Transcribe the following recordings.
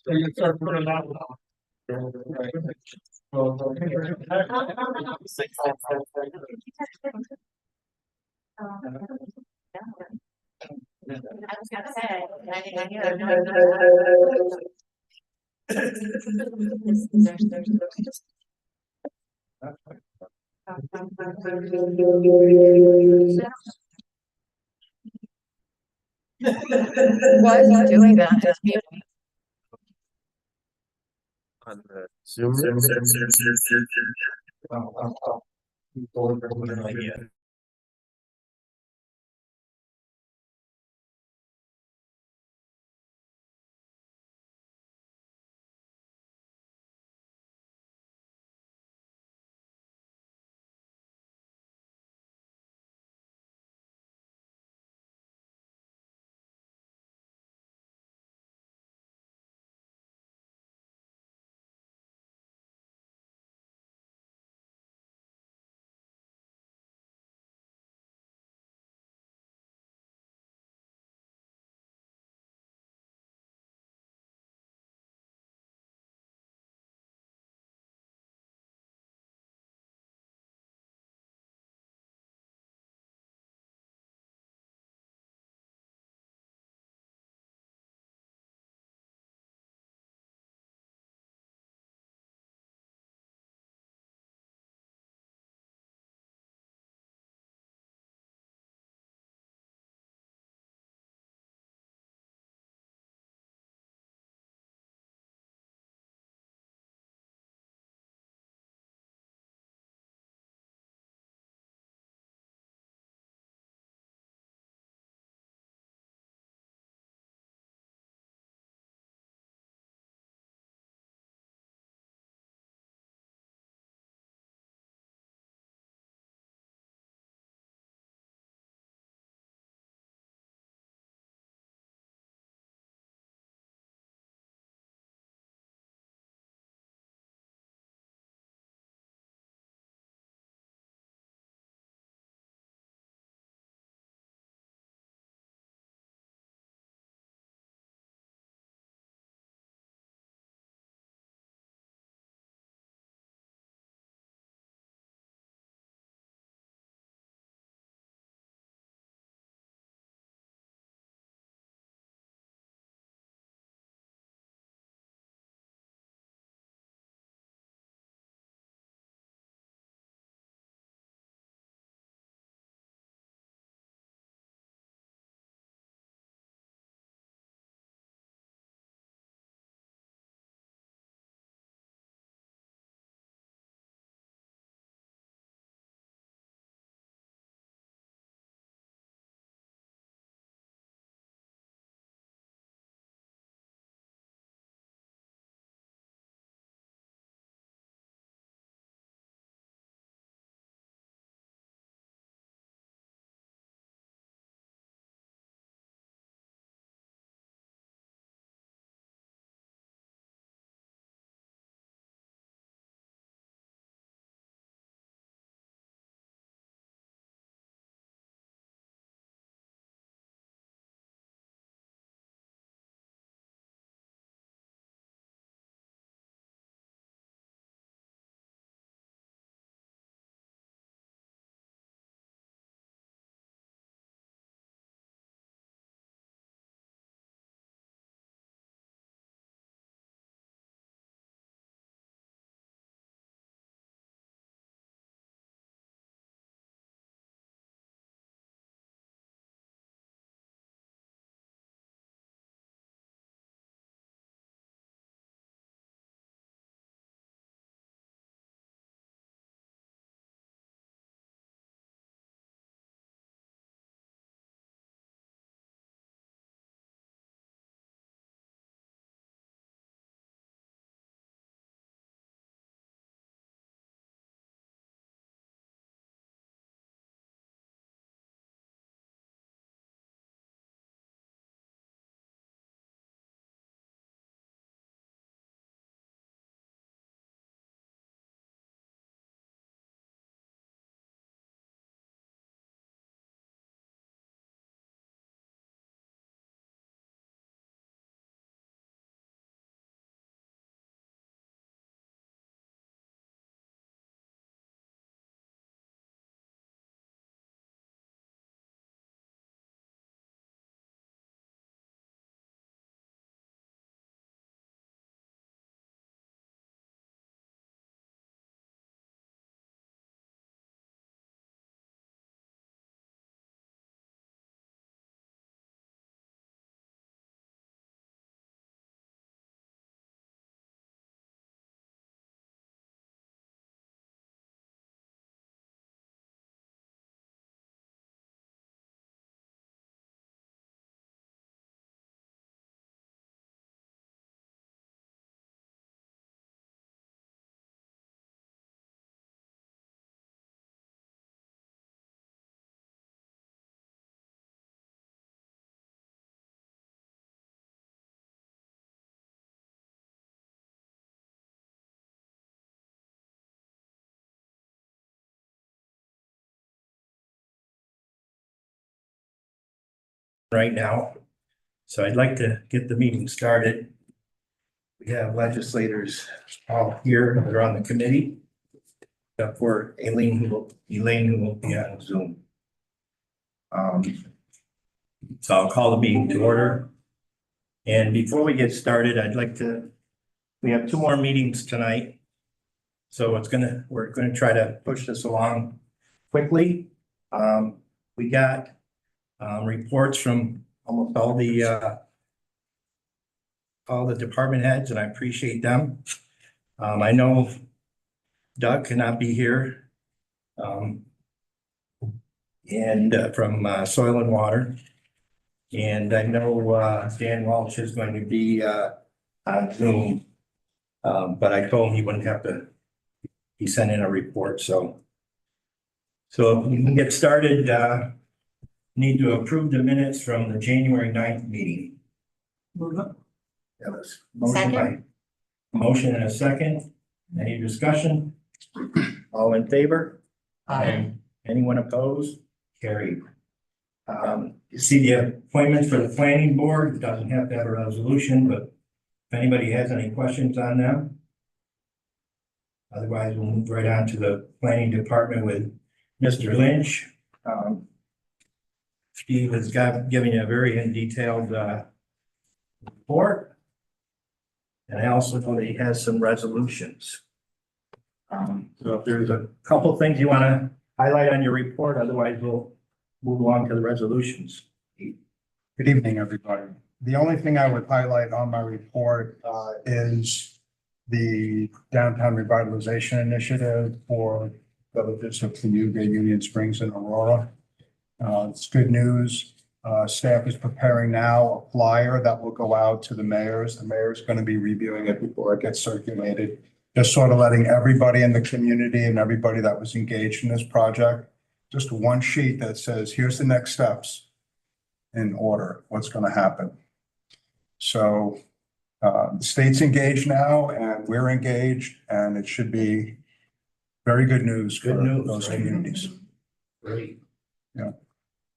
You start putting out. I was gonna say, I knew it. Why is he doing that? It's muted. On the Zoom. Yeah. right now. So I'd like to get the meeting started. We have legislators all here that are on the committee. Except for Elaine who will be on Zoom. So I'll call the meeting to order. And before we get started, we have two more meetings tonight. So we're gonna try to push this along quickly. We got reports from almost all the department heads, and I appreciate them. I know Doug cannot be here. And from Soil and Water. And I know Dan Walsh is going to be on Zoom. But I told him he wouldn't have to, he sent in a report, so we can get started. Need to approve the minutes from the January 9th meeting. That was motion and a second. Any discussion? All in favor? Aye. Anyone opposed? Carried. You see the appointments for the planning board. It doesn't have to have a resolution, but if anybody has any questions on them. Otherwise, we'll move right on to the planning department with Mr. Lynch. Steve has given you a very detailed report. And I also know that he has some resolutions. So if there's a couple things you want to highlight on your report, otherwise we'll move along to the resolutions. Good evening, everybody. The only thing I would highlight on my report is the downtown revitalization initiative for villages of Cayuga, Union Springs, and Aurora. It's good news. Staff is preparing now a flyer that will go out to the mayors. The mayor is going to be reviewing it before it gets circulated. Just sort of letting everybody in the community and everybody that was engaged in this project, just one sheet that says, here's the next steps in order, what's going to happen. So the state's engaged now and we're engaged, and it should be very good news for those communities. Great. Yeah.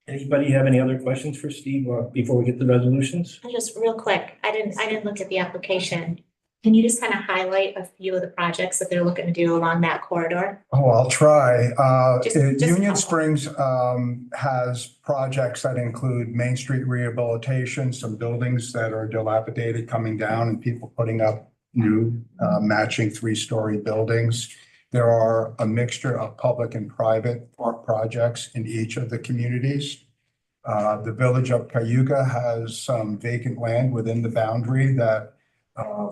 Anybody have any other questions for Steve before we get to the resolutions? Just real quick, I didn't look at the application. Can you just kind of highlight a few of the projects that they're looking to do along that corridor? Oh, I'll try. Just Union Springs has projects that include Main Street rehabilitation, some buildings that are dilapidated coming down and people putting up new matching 3-story buildings. There are a mixture of public and private projects in each of the communities. The village of Cayuga has some vacant land within the boundary that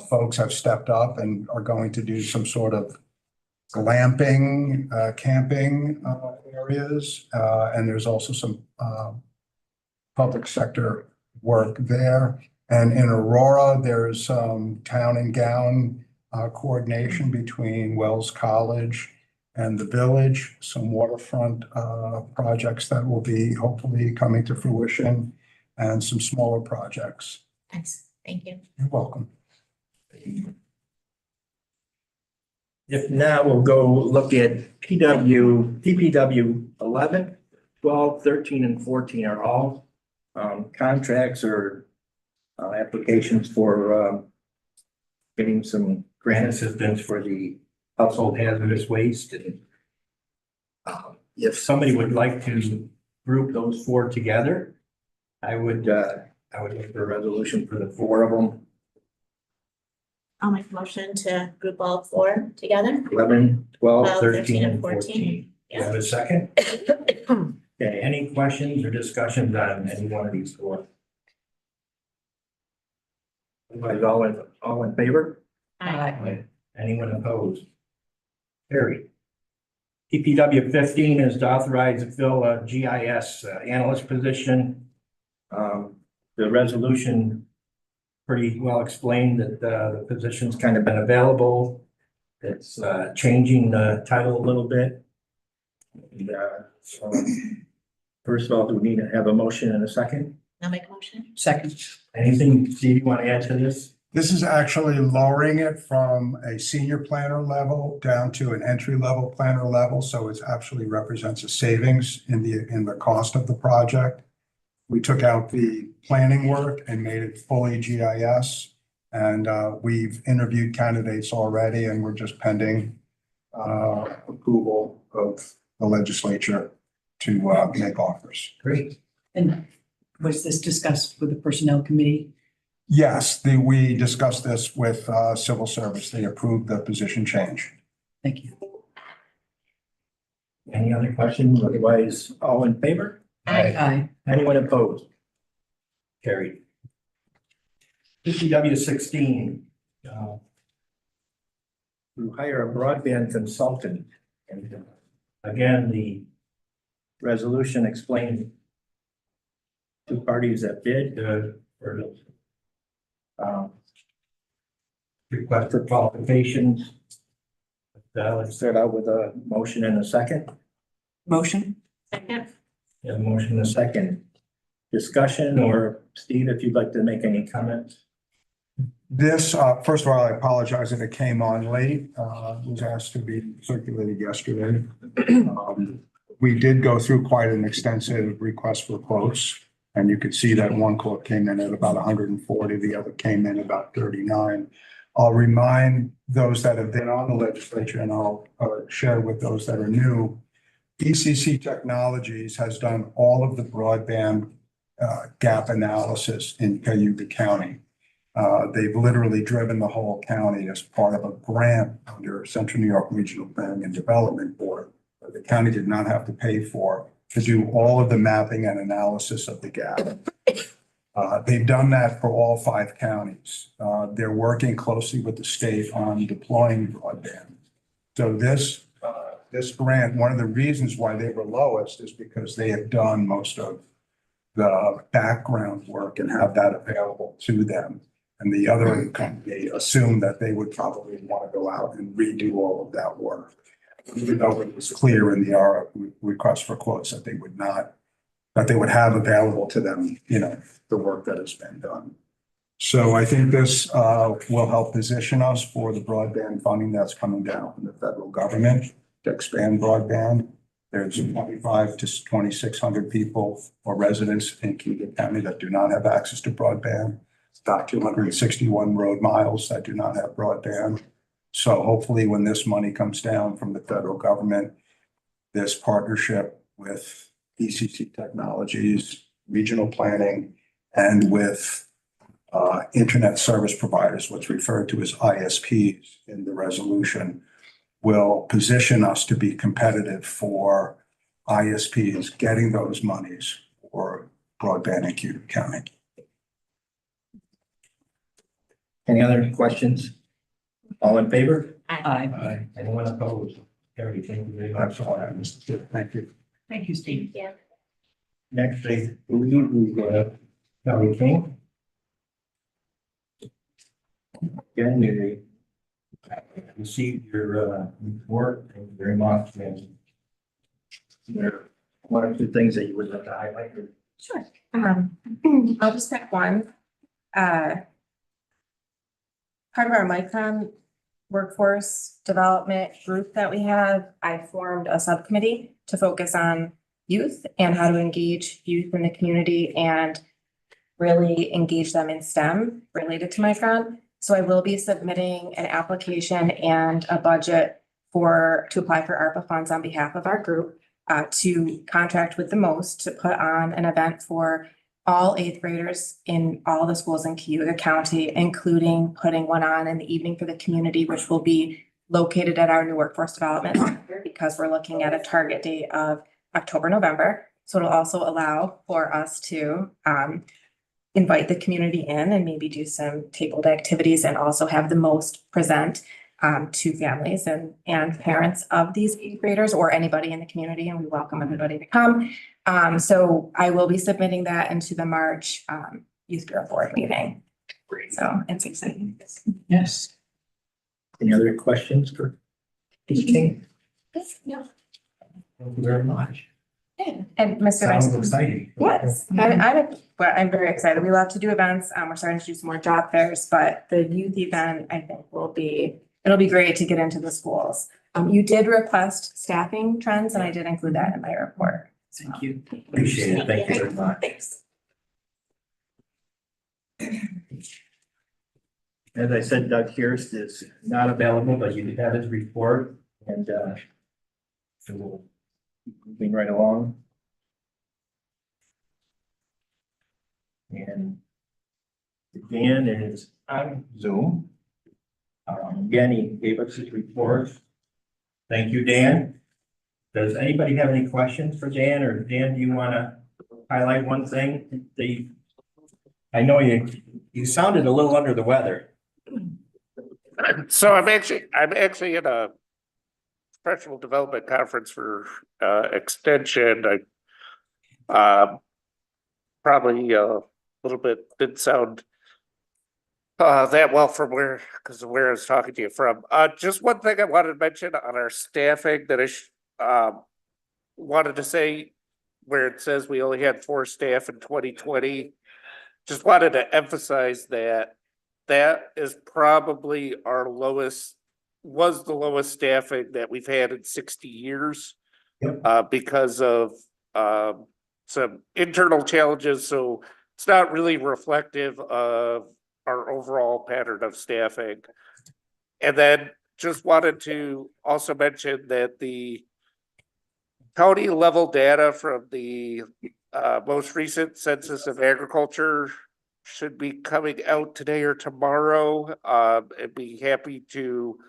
folks have stepped up and are going to do some sort of glamping, camping areas. And there's also some public sector work there. And in Aurora, there's some town and gown coordination between Wells College and the village, some waterfront projects that will be hopefully coming to fruition, and some smaller projects. Thanks, thank you. You're welcome. If not, we'll go look at PPW 11, 12, 13, and 14 are all contracts or applications for getting some grant assistance for the household hazardous waste. And if somebody would like to group those 4 together, I would look for a resolution for the 4 of them. I'll make a motion to group all 4 together. 11, 12, 12, 13, and 14. Do you have a second? Okay, any questions or discussions on any one of these 4? Otherwise, all in favor? Aye. Anyone opposed? Carried. PPW 15 is to authorize to fill a GIS analyst position. The resolution pretty well explained that the position's kind of been available. It's changing the title a little bit. So first of all, do we need to have a motion and a second? I'll make a motion. Second. Anything, Steve, you want to add to this? This is actually lowering it from a senior planner level down to an entry level planner level. So it actually represents a savings in the cost of the project. we took out the planning work and made it fully GIS. And we've interviewed candidates already and we're just pending approval of the legislature to make offers. Great. And was this discussed with the personnel committee? Yes, we discussed this with civil service. They approved the position change. Thank you. Any other questions? Otherwise, all in favor? Aye. Anyone opposed? Carried. DPW 16. To hire a broadband consultant. And again, the resolution explained two parties that bid for request for qualifications. Let's start out with a motion and a second. Motion? Second. A motion and a second. Discussion, or Steve, if you'd like to make any comments. This, first of all, I apologize that it came on late. It was asked to be circulated yesterday. We did go through quite an extensive request for quotes. And you could see that one quote came in at about 140, the other came in about 39. I'll remind those that have been on the legislature, and I'll share with those that are new. ECC Technologies has done all of the broadband gap analysis in Cayuga County. They've literally driven the whole county as part of a grant under Central New York Regional Planning and Development Board. The county did not have to pay for to do all of the mapping and analysis of the gap. They've done that for all 5 counties. They're working closely with the state on deploying broadband. So this grant, one of the reasons why they were lowest is because they have done most of the background work and have that available to them. And the other company assumed that they would probably want to go out and redo all of that work. Even though it was clear in the request for quotes that they would not, that they would have available to them, the work that has been done. So I think this will help position us for the broadband funding that's coming down from the federal government to expand broadband. There's 25 to 2,600 people or residents in Cayuga County that do not have access to broadband. About 261 road miles that do not have broadband. So hopefully when this money comes down from the federal government, this partnership with ECC Technologies, regional planning, and with internet service providers, what's referred to as ISPs in the resolution, will position us to be competitive for ISPs getting those monies for broadband in Cayuga County. Any other questions? All in favor? Aye. Anyone opposed? Carried. Thank you very much. That's all I have, Mr. Chair. Thank you. Thank you, Steve. Yeah. Next, I believe we have Kelly King. Again, we received your report. Thank you very much. And there are one or two things that you would like to highlight. Sure. I'll just pick one. Part of our micron workforce development group that we have, I formed a subcommittee to focus on youth and how to engage youth in the community and really engage them in STEM related to micron. So I will be submitting an application and a budget to apply for ARPA funds on behalf of our group to contract with the most to put on an event for all 8th graders in all the schools in Cayuga County, including putting one on in the evening for the community, which will be located at our new workforce development center because we're looking at a target date of October, November. So it'll also allow for us to invite the community in and maybe do some tabled activities and also have the most present to families and parents of these 8th graders or anybody in the community, and we welcome everybody to come. So I will be submitting that into the March Youth Bureau Board meeting. So it's exciting. Yes. Any other questions for Ms. King? No. Thank you very much. And Mr. Vice. Sounds exciting. Yes, I'm very excited. We love to do events. We're starting to do some more job fairs, but the youth event, I think it'll be great to get into the schools. You did request staffing trends and I did include that in my report. Thank you. Appreciate it. Thank you very much. Thanks. As I said, Doug Hirst is not available, but you did have his report and, so we'll keep moving right along. And Dan is on Zoom. Again, he gave us his report. Thank you, Dan. Does anybody have any questions for Dan, or Dan, do you want to highlight one thing? I know you sounded a little under the weather. So I'm actually in a professional development conference for extension. I probably a little bit didn't sound that well from because of where I was talking to you from. Just one thing I wanted to mention on our staffing that I wanted to say, where it says we only had 4 staff in 2020. Just wanted to emphasize that is probably was the lowest staffing that we've had in 60 years. Yep. Because of some internal challenges, so it's not really reflective of our overall pattern of staffing. And then just wanted to also mention that the county level data from the most recent census of agriculture should be coming out today or tomorrow. I'd be happy to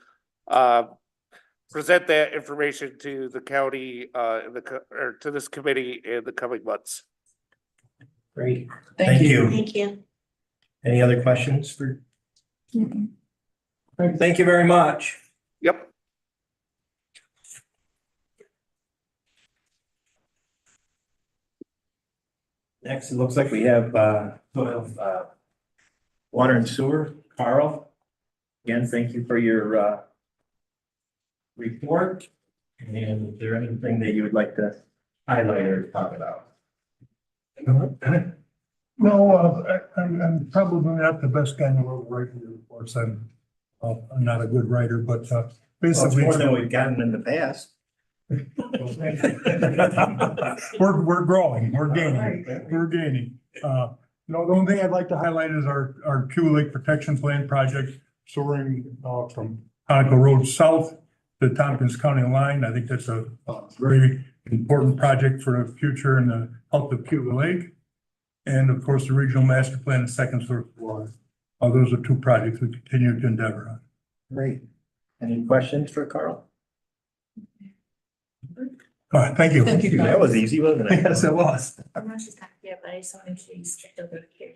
present that information to the county or to this committee in the coming months. Great. Thank you. Thank you. Any other questions for? Thank you very much. Yep. Next, it looks like we have water and sewer. Carl, again, thank you for your report. And is there anything that you would like to highlight or talk about? No, I'm probably not the best guy in the world writing the reports. I'm not a good writer, but Well, it's basically. more than we've gotten in the past. We're growing, we're gaining. No, the only thing I'd like to highlight is our Cayuga Lake Protection Plan project soaring from Conoco Road south to Tompkins County line. I think that's a very important project for the future and the health of Cayuga Lake. And of course, the regional master plan and second source of water. Those are 2 projects we continue to endeavor on. Great. Any questions for Carl? Thank you. Thank you. That was easy, wasn't it? Yes, it was. I'm not just not here, but I just want to make sure you skipped over here.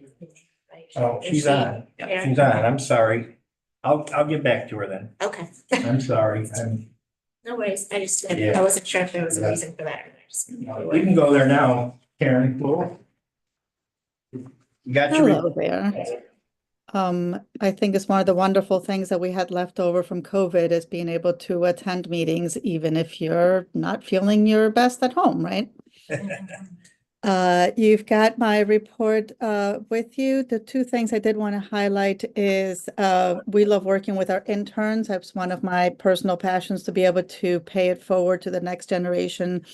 Right? Oh, Is she's she on. there? She's on. I'm sorry. I'll get back to her then. Okay, I'm sorry. no worries. I just, Yeah. I wasn't sure if there was a Yeah. reason for that. We can go there now, Karen. Cool. You got your. Hello there. I think it's one of the wonderful things that we had left over from COVID is being able to attend meetings, even if you're not feeling your best at home, right? You've got my report with you. The 2 things I did want to highlight is we love working with our interns. That's one of my personal passions, to be able to pay it forward to the next generation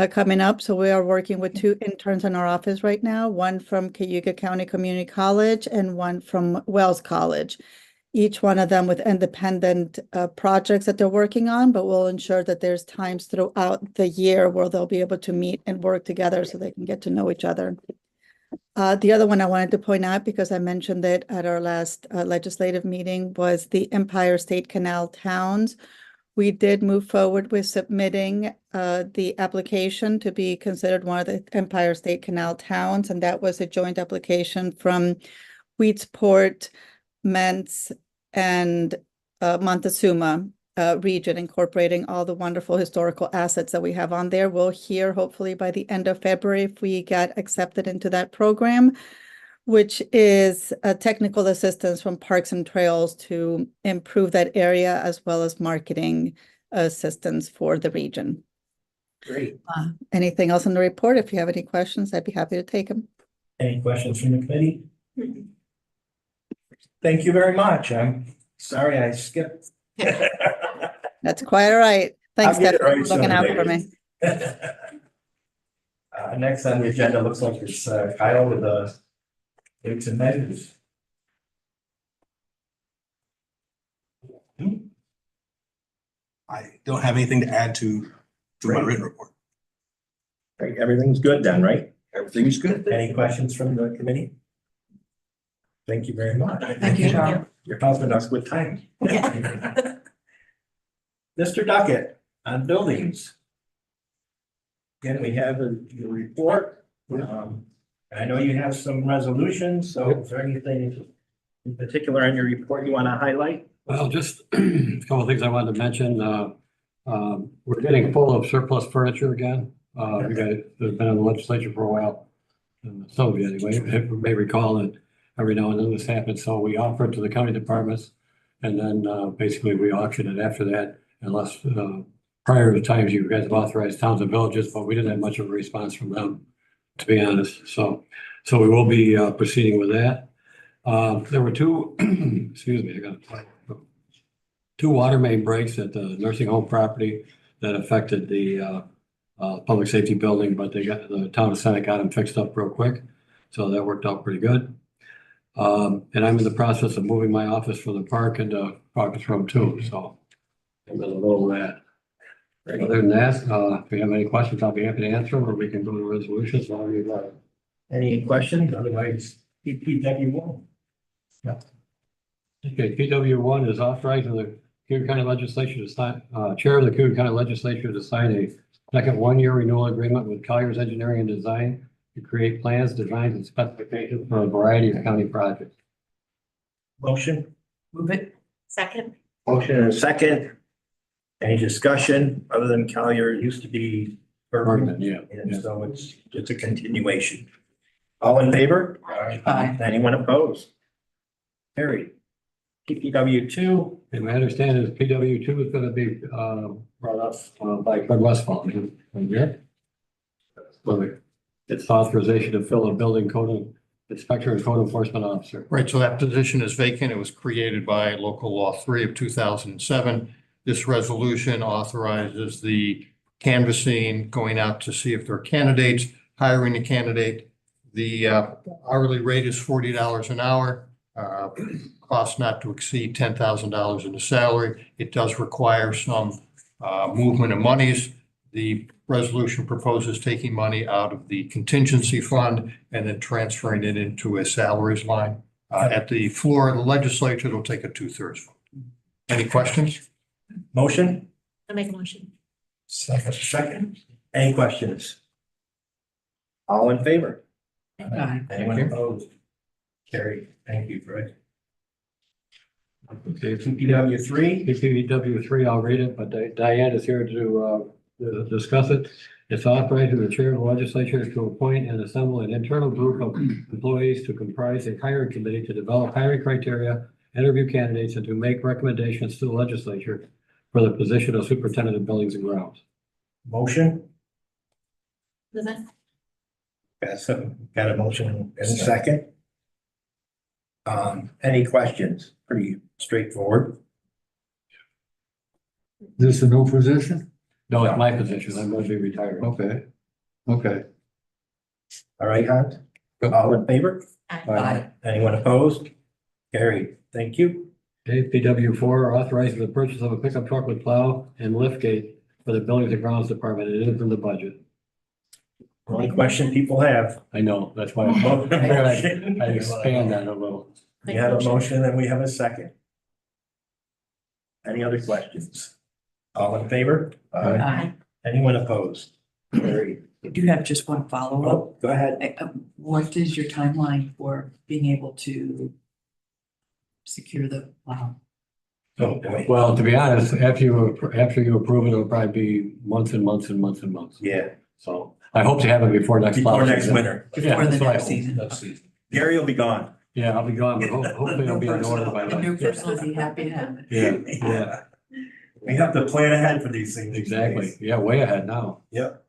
coming up. So we are working with 2 interns in our office right now, one from Cayuga County Community College and one from Wells College. Each one of them with independent projects that they're working on, but we'll ensure that there's times throughout the year where they'll be able to meet and work together so they can get to know each other. The other one I wanted to point out, because I mentioned it at our last legislative meeting, was the Empire State Canal towns. We did move forward with submitting the application to be considered one of the Empire State Canal towns, and that was a joint application from Weedsport, Mentz, and Montezuma region, incorporating all the wonderful historical assets that we have on there. We'll hear hopefully by the end of February if we get accepted into that program, which is technical assistance from Parks and Trails to improve that area, as well as marketing assistance for the region. Great. Anything else on the report? If you have any questions, I'd be happy to take them. Any questions from the committee? Thank you very much. I'm sorry I skipped. That's quite all right. Thanks, I'll get it Stephanie, right for looking out someday. for me. Next on the agenda looks like it's Kyle with the weights and measures. I don't have anything to add to my written report. Great, everything's good then, right? Everything's good. Any questions from the committee? Thank you very much. Thank you, John. You're helping us with time. Mr. Duckett, on buildings. Again, we have your report. I know you have some resolutions, so is there anything in particular in your report you want to highlight? Well, just a couple of things I wanted to mention. We're getting full of surplus furniture again. It's been in the legislature for a while. Some of you anyway, may recall that every now and then this happens. So we offer it to the county departments and then basically we auction it after that, unless prior to times you guys have authorized towns and villages, but we didn't have much of a response from them, to be honest. So we will be proceeding with that. There were two, excuse me, two water main breaks at the nursing home property that affected the public safety building, but the town of Senate got them fixed up real quick. So that worked out pretty good. And I'm in the process of moving my office from the park into Caucus Room 2. So I'm in the middle of that. Other than that, if you have any questions, I'll be happy to answer them, or we can go to resolutions. Any questions? Otherwise, PPW1. Yeah. Okay, PW1 is authorizing the Cayuga County Legislature to sign, Chair of the Cayuga County Legislature to sign a second one-year renewal agreement with Colliers Engineering and Design to create plans, designs, and specifications for a variety of county projects. Motion? Move it. Second. Motion and a second. Any discussion other than Collier used to be Bergman? Yeah. And so it's a continuation. All in favor? Aye. Anyone opposed? Carried. PPW2, And my understanding is PW2 is going to be brought up by Fred Westfall. Yeah. It's authorization to fill a building code inspector and code enforcement officer. Right, so that position is vacant. It was created by local law 3 of 2007. This resolution authorizes the canvassing, going out to see if there are candidates, hiring a candidate. The hourly rate is $40 an hour. Cost not to exceed $10,000 in the salary. It does require some movement of monies. The resolution proposes taking money out of the contingency fund and then transferring it into a salaries line. At the floor of the legislature, it'll take a 2/3 vote. Any questions? motion? I'll make a motion. Second. Any questions? All in favor? Aye. Anyone opposed? Carried. Thank you, Fred. Okay, PPW3, PPW3, I'll read it, but Diane is here to discuss it. It's authorizing the chair of the legislature to appoint and assemble an internal group of employees to comprise a hiring committee to develop hiring criteria, interview candidates, and to make recommendations to the legislature for the position of superintendent of buildings and grounds. motion? Move it. Got a motion and a second. Any questions? Pretty straightforward. This is a new position? No, it's my position. I'm going to be retired. Okay. Okay. All right, Hans? All in favor? Aye. Anyone opposed? Carried. Thank you. Okay, PW4, authorizing the purchase of a pickup truck with plow and lift gate for the buildings and grounds department. It is in the budget. Only question people have. I know, that's why I expand that a little. We have a motion and we have a second. Any other questions? All in favor? Aye. Anyone opposed? Carried. I do have just one follow-up. Oh, go ahead. What is your timeline for being able to secure the, wow, Oh, boy. Well, to be honest, after you approve it, it'll probably be months and months and months and months. Yeah, So I hope to have it before next. before plow next season. winter. Yeah, before the that's what I next hope. season? Next season. Gary will be gone. Yeah, I'll be gone, but hopefully it'll be in order by The new then. person will be happy to have it. Yeah, We have to plan ahead for these things. exactly. Yeah, way ahead now. Yep.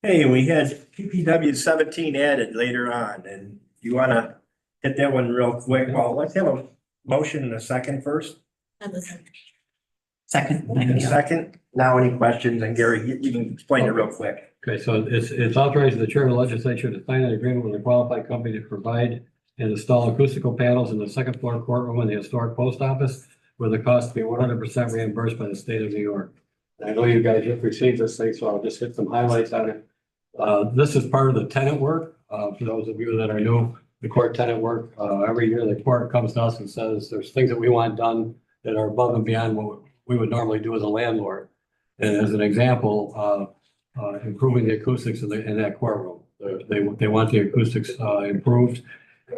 Hey, we had PPW 17 added later on, and you wanna hit that one real quick? Well, let's have a motion and a second first. And the second. Second, And a second. Now, any questions? And Gary, you can explain it real quick. Okay, so it's authorizing the chair of the legislature to sign an agreement with a qualified company to provide and install acoustical panels in the second floor courtroom in the historic post office with the cost to be 100% reimbursed by the state of New York. And I know you guys just received this thing, so I'll just hit some highlights on it. This is part of the tenant work. For those of you that are new, the court tenant work, every year the court comes to us and says there's things that we want done that are above and beyond what we would normally do as a landlord. And as an example, improving the acoustics in that courtroom. They want the acoustics improved,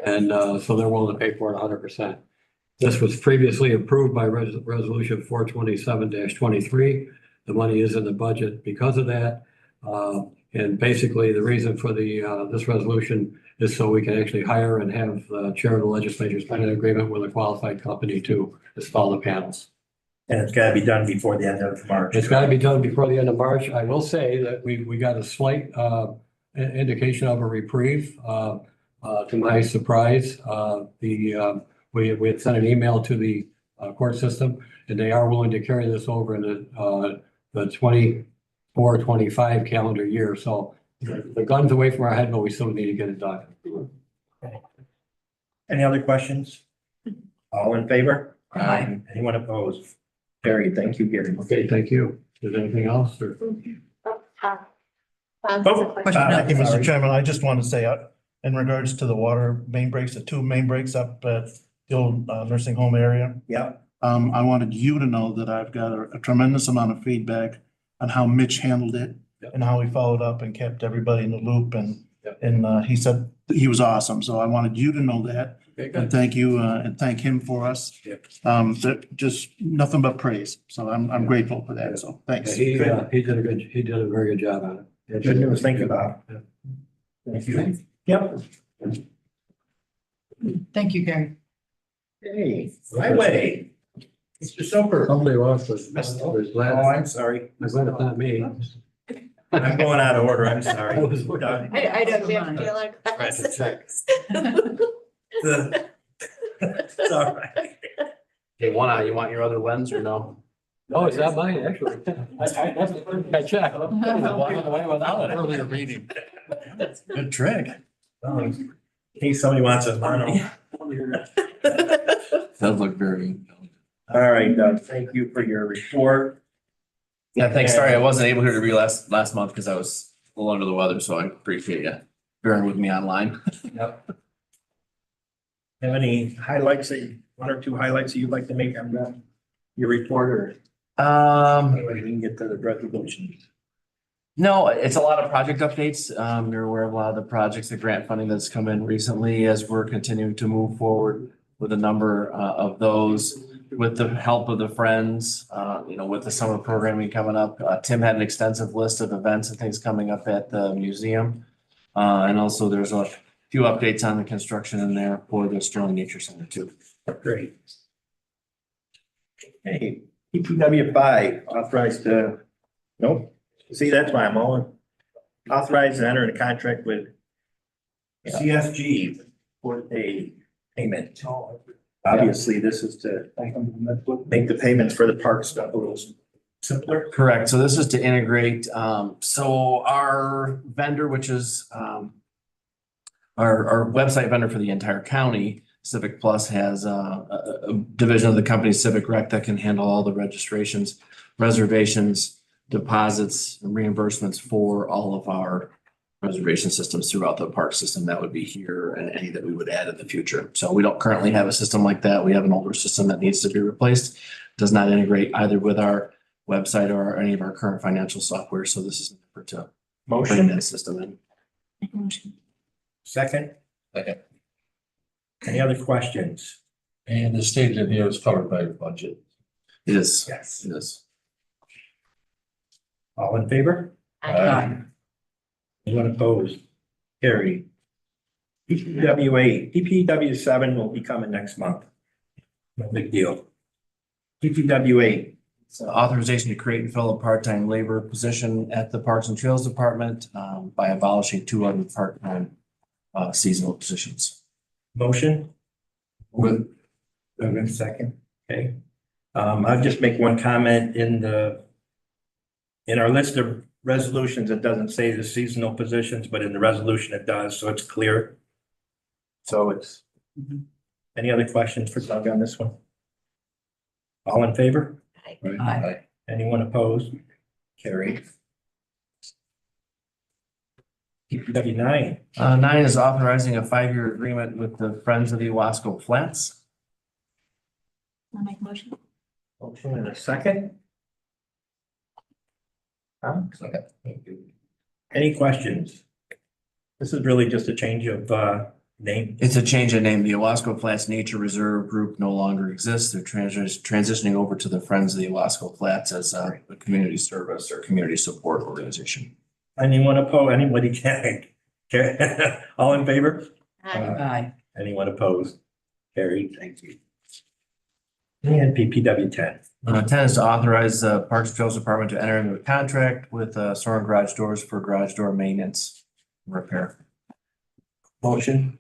and so they're willing to pay for it 100%. This was previously approved by resolution 427-23. The money is in the budget because of that. And basically the reason for this resolution is so we can actually hire and have the chair of the legislature sign an agreement with a qualified company to install the panels. And it's gotta be done before the end of March. It's gotta be done before the end of March. I will say that we got a slight indication of a reprieve. To my surprise, we had sent an email to the court system, and they are willing to carry this over into the 24-25 calendar year. So the gun's away from our head, but we still need to get it done. Any other questions? All in favor? Aye. Anyone opposed? Carried. Thank you, Gary. Okay, thank you. Is there anything else or? There's a question. Thank you, Sorry. Mr. Chairman. I just want to say, in regards to the water main breaks, the two main breaks up at the old nursing home area. Yeah, I wanted you to know that I've got a tremendous amount of feedback on how Mitch handled it and how he followed up and kept everybody in the loop and he said he was awesome. So I wanted you to know that. And thank you, and thank him for us. That just nothing but praise. So I'm grateful for that. So thanks. He did a very good job on it. good news. Thank you, Bob. Thank you. Yep. Thank you, Gary. Hey, highway. Mr. Soper. Somebody lost Oh, I'm sorry. I'm glad it's not me. I'm going out of order. I'm sorry. Done. I don't, we have to feel our glasses. It's all right. You want your other lens or no? No, it's not mine, actually. That's the first thing I checked. I'm walking away without it. Earlier reading. Good trick. In case somebody wants a mono. Does look very. All right, Doug, thank you for your report. Yeah, thanks. Sorry, I wasn't able to be last month because I was a little under the weather, so I appreciate you bearing with me online. Yep. Have any highlights, one or two highlights that you'd like to make on your report, or we can get to the resolution? No, it's a lot of project updates. You're aware of a lot of the projects, the grant funding that's come in recently as we're continuing to move forward with a number of those with the help of the friends, with the summer programming coming up. Tim had an extensive list of events and things coming up at the museum. And also there's a few updates on the construction in there for the Sterling Nature Center too. Great. Hey, EPW 5 authorized to, nope. See, that's why I'm on. Authorized to enter into contract with CSG for a payment. Obviously, this is to make the payments for the park stuff a little simpler. Correct. So this is to integrate, so our vendor, which is our website vendor for the entire county, Civic Plus, has a division of the company, Civic Rec, that can handle all the registrations, reservations, deposits, and reimbursements for all of our reservation systems throughout the park system. That would be here and any that we would add in the future. So we don't currently have a system like that. We have an older system that needs to be replaced. Does not integrate either with our website or any of our current financial software. So this is an effort to bring Motion, that system in. second. Second. Any other questions? And the state of is covered by the budget. It is. Yes. It is. All in favor? Anyone opposed? Carried. DPW 8, DPW 7 will be coming next month. No big deal. DPW 8, So authorization to create and fill a part-time labor position at the Parks and Trails Department by abolishing 2 other part-time seasonal positions. motion? With Second, okay. I'll just make one comment in our list of resolutions, it doesn't say the seasonal positions, but in the resolution it does, so it's clear. So it's, any other questions for Doug on this one? All in favor? Aye. Anyone opposed? Carried. DPW 9, 9 is authorizing a 5-year agreement with the Friends of the Owasco Flats. I'll make a motion. motion and a second. Second. Any questions? This is really just a change of name. It's a change of name. The Owasco Flats Nature Reserve Group no longer exists. They're transitioning over to the Friends of the Owasco Flats as a community service or community support organization. Anyone opposed? Anybody can? Okay. All in favor? Aye. Anyone opposed? Carried. Thank you. And PPW 10. 10 is to authorize the Parks and Trails Department to enter into a contract with Soren Garage Doors for garage door maintenance and repair. Motion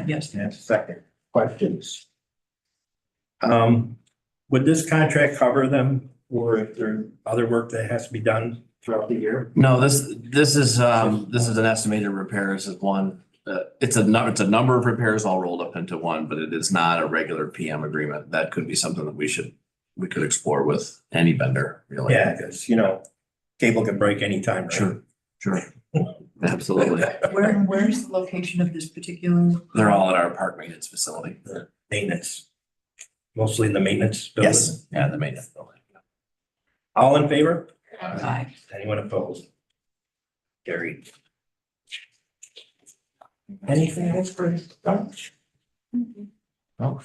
Yes. and a second. Questions? Would this contract cover them or if there's other work that has to be done throughout the year? No, this is an estimated repair. This is one. It's a number of repairs all rolled up into one, but it is not a regular PM agreement. That could be something that we could explore with any vendor, really. Yeah, because cable can break anytime. Right? Sure. Absolutely. Where's the location of this particular? They're all at our park maintenance facility. Maintenance. Mostly in the maintenance building. Yes, yeah, the maintenance building. All in favor? Aye. Anyone opposed? Carried. Anything else for Oh,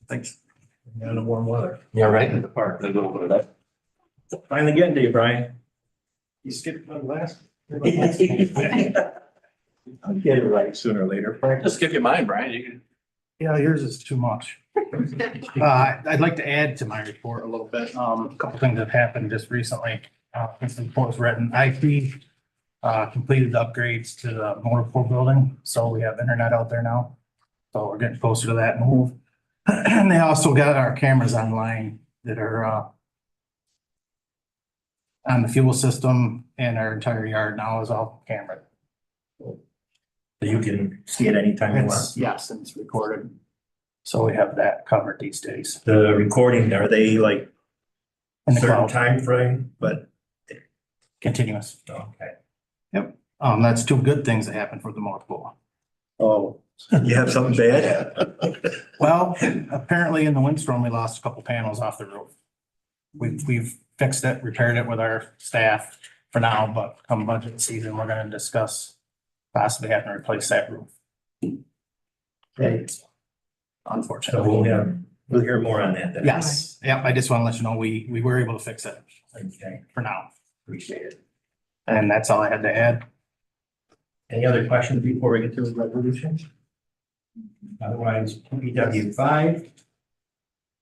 thanks. in the warm weather? Yeah, right in the park. There's a little bit of that. Finally getting to you, Brian. You skipped my last. I'll get it right sooner or later. Just give you mine, Brian. You can. Yeah, yours is too much. I'd like to add to my report a little bit. A couple things have happened just recently. Since the report was written, IT completed the upgrades to the motor pool building, so we have internet out there now. So we're getting closer to that move. And they also got our cameras online that are on the fuel system, and our entire yard now is all camera. You can see it anytime you want. Yes, and it's recorded. So we have that covered these days. The recording, are they like In the certain cloud, time frame? But continuous. okay. That's two good things that happened for the motor pool. Oh, you have something bad? Well, apparently in the windstorm, we lost a couple panels off the roof. We've fixed it, repaired it with our staff for now, but come budget season, we're gonna discuss possibly having to replace that roof. Okay. So Unfortunately. we'll hear more on that then. Yes, yep, I just want to let you know, we were able to fix it Okay, for now. appreciate it. And that's all I had to add. Any other questions before we get to the resolution? Otherwise, PPW 5.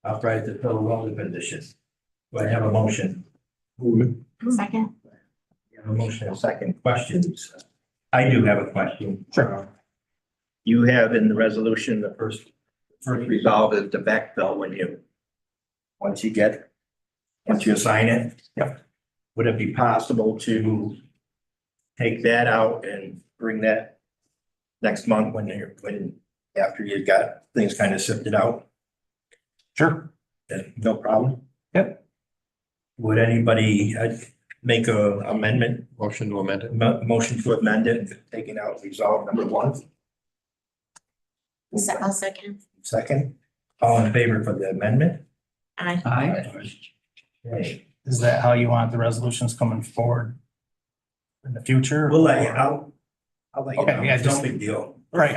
Authorize the fill welder position. Do I have a motion? Second. We have a motion and a second. Questions? I do have a question. Sure. You have in the resolution, the first resolve is to backfill once you assign it. Yep. Would it be possible to take that out and bring that next month after you got things kind of sifted out? Sure. Then no problem. Yep. Would anybody make a amendment? Motion to amend it. Motion to amend it, taking out resolve number 1. I'll second. Second, all in favor for the amendment? Aye. Aye. Okay, Is that how you want the resolutions coming forward in the future? we'll let you, I'll let you Okay, know, yeah, it's no just- big deal. Right,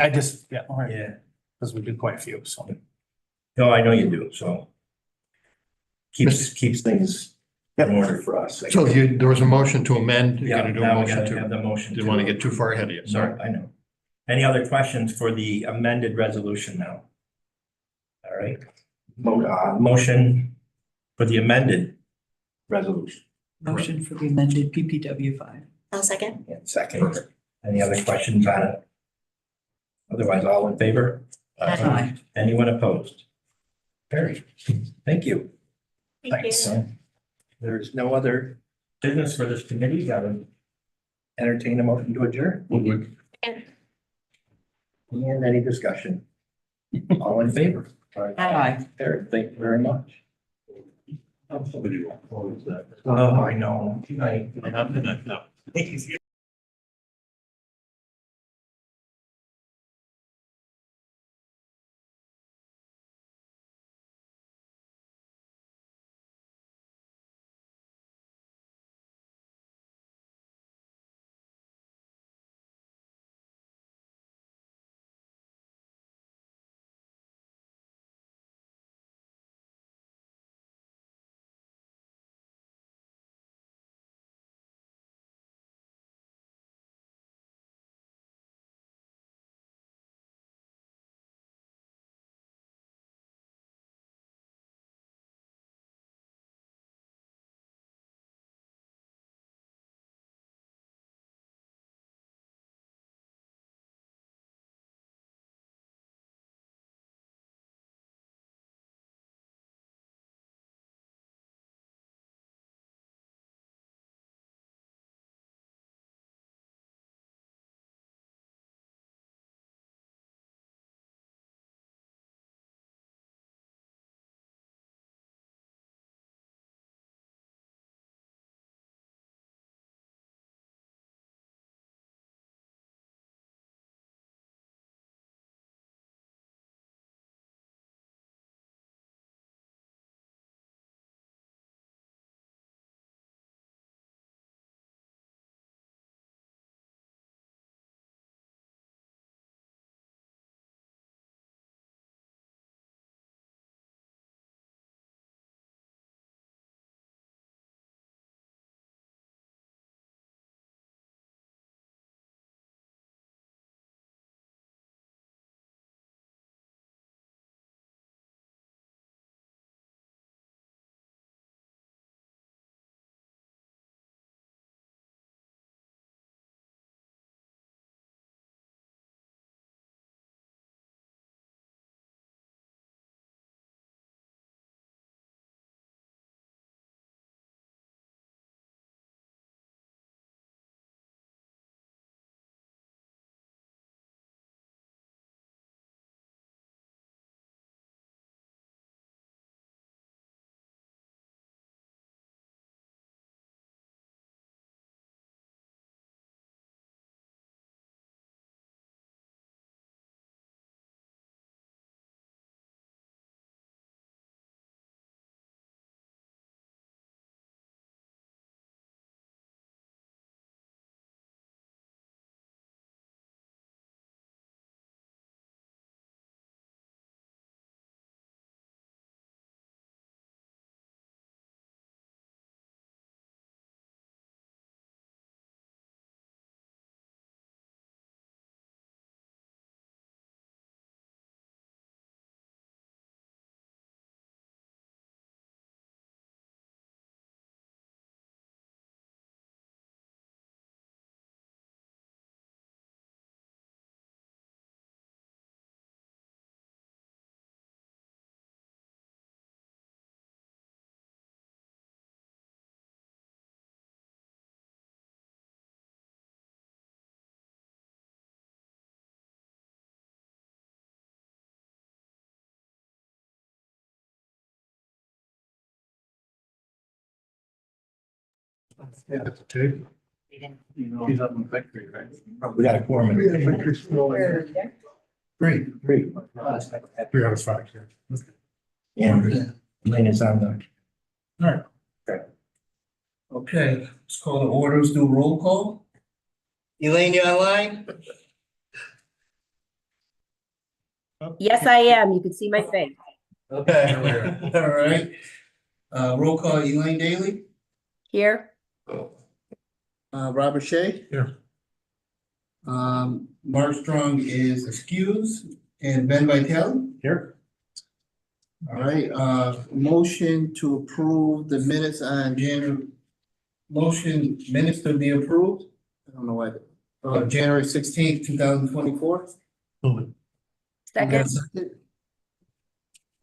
all right, Yeah, because we do quite a few, so. no, I know you do, so. Keeps things in order for us. So there was a motion to amend. You're Yeah, gonna do a now we motion gotta have to, the motion. didn't want to get too far ahead of you. Sorry. Sorry, I know. Any other questions for the amended resolution now? All right, motion for the amended resolution. Motion for the amended PPW 5. I'll second. And second, any other questions on it? Otherwise, all in favor? Aye. Anyone opposed? Carried. Thank you. Thank you. There's no other business for this committee. Gotta entertain a motion to adjourn. And And any discussion? All in favor? Aye. Eric, thank you very much. Oh, I know. He's up in victory, right? We got a quorum. Three. Three out of five, yeah. And Elaine is on the. Okay, let's call the orders, do roll call. Elaine, you online? Yes, I am. You can see my face. Okay, all right. Roll call, Elaine Daly, Here, Robert Shea. Here. Mark Strong is excused, and Ben Vitale. Here. All right, motion to approve the minutes on January. Motion minutes to be approved. I don't know why. January 16th, 2024. second.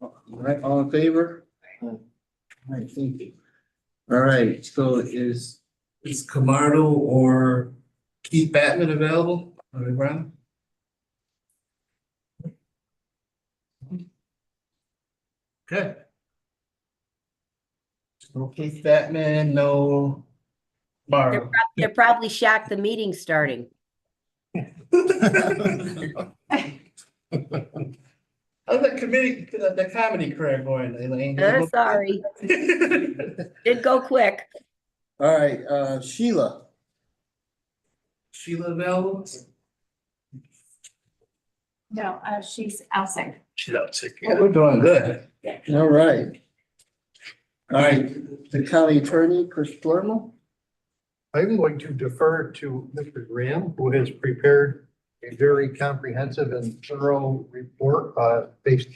All right, all in favor? All right, thank you. All right, so is Camardo or Keith Batman available? Are they around? Okay. No Keith Batman, no. Barb. They're probably shocked the meeting's starting. How's that committee, the comedy career going, Elaine? Sorry, did go quick. All right, Sheila. Sheila available? No, she's outside. She's out sick. Oh, we're doing good. Yeah. All right. All right, the county attorney, Chris Palermo. I'm going to defer to Mr. Graham, who has prepared a very comprehensive and thorough report, based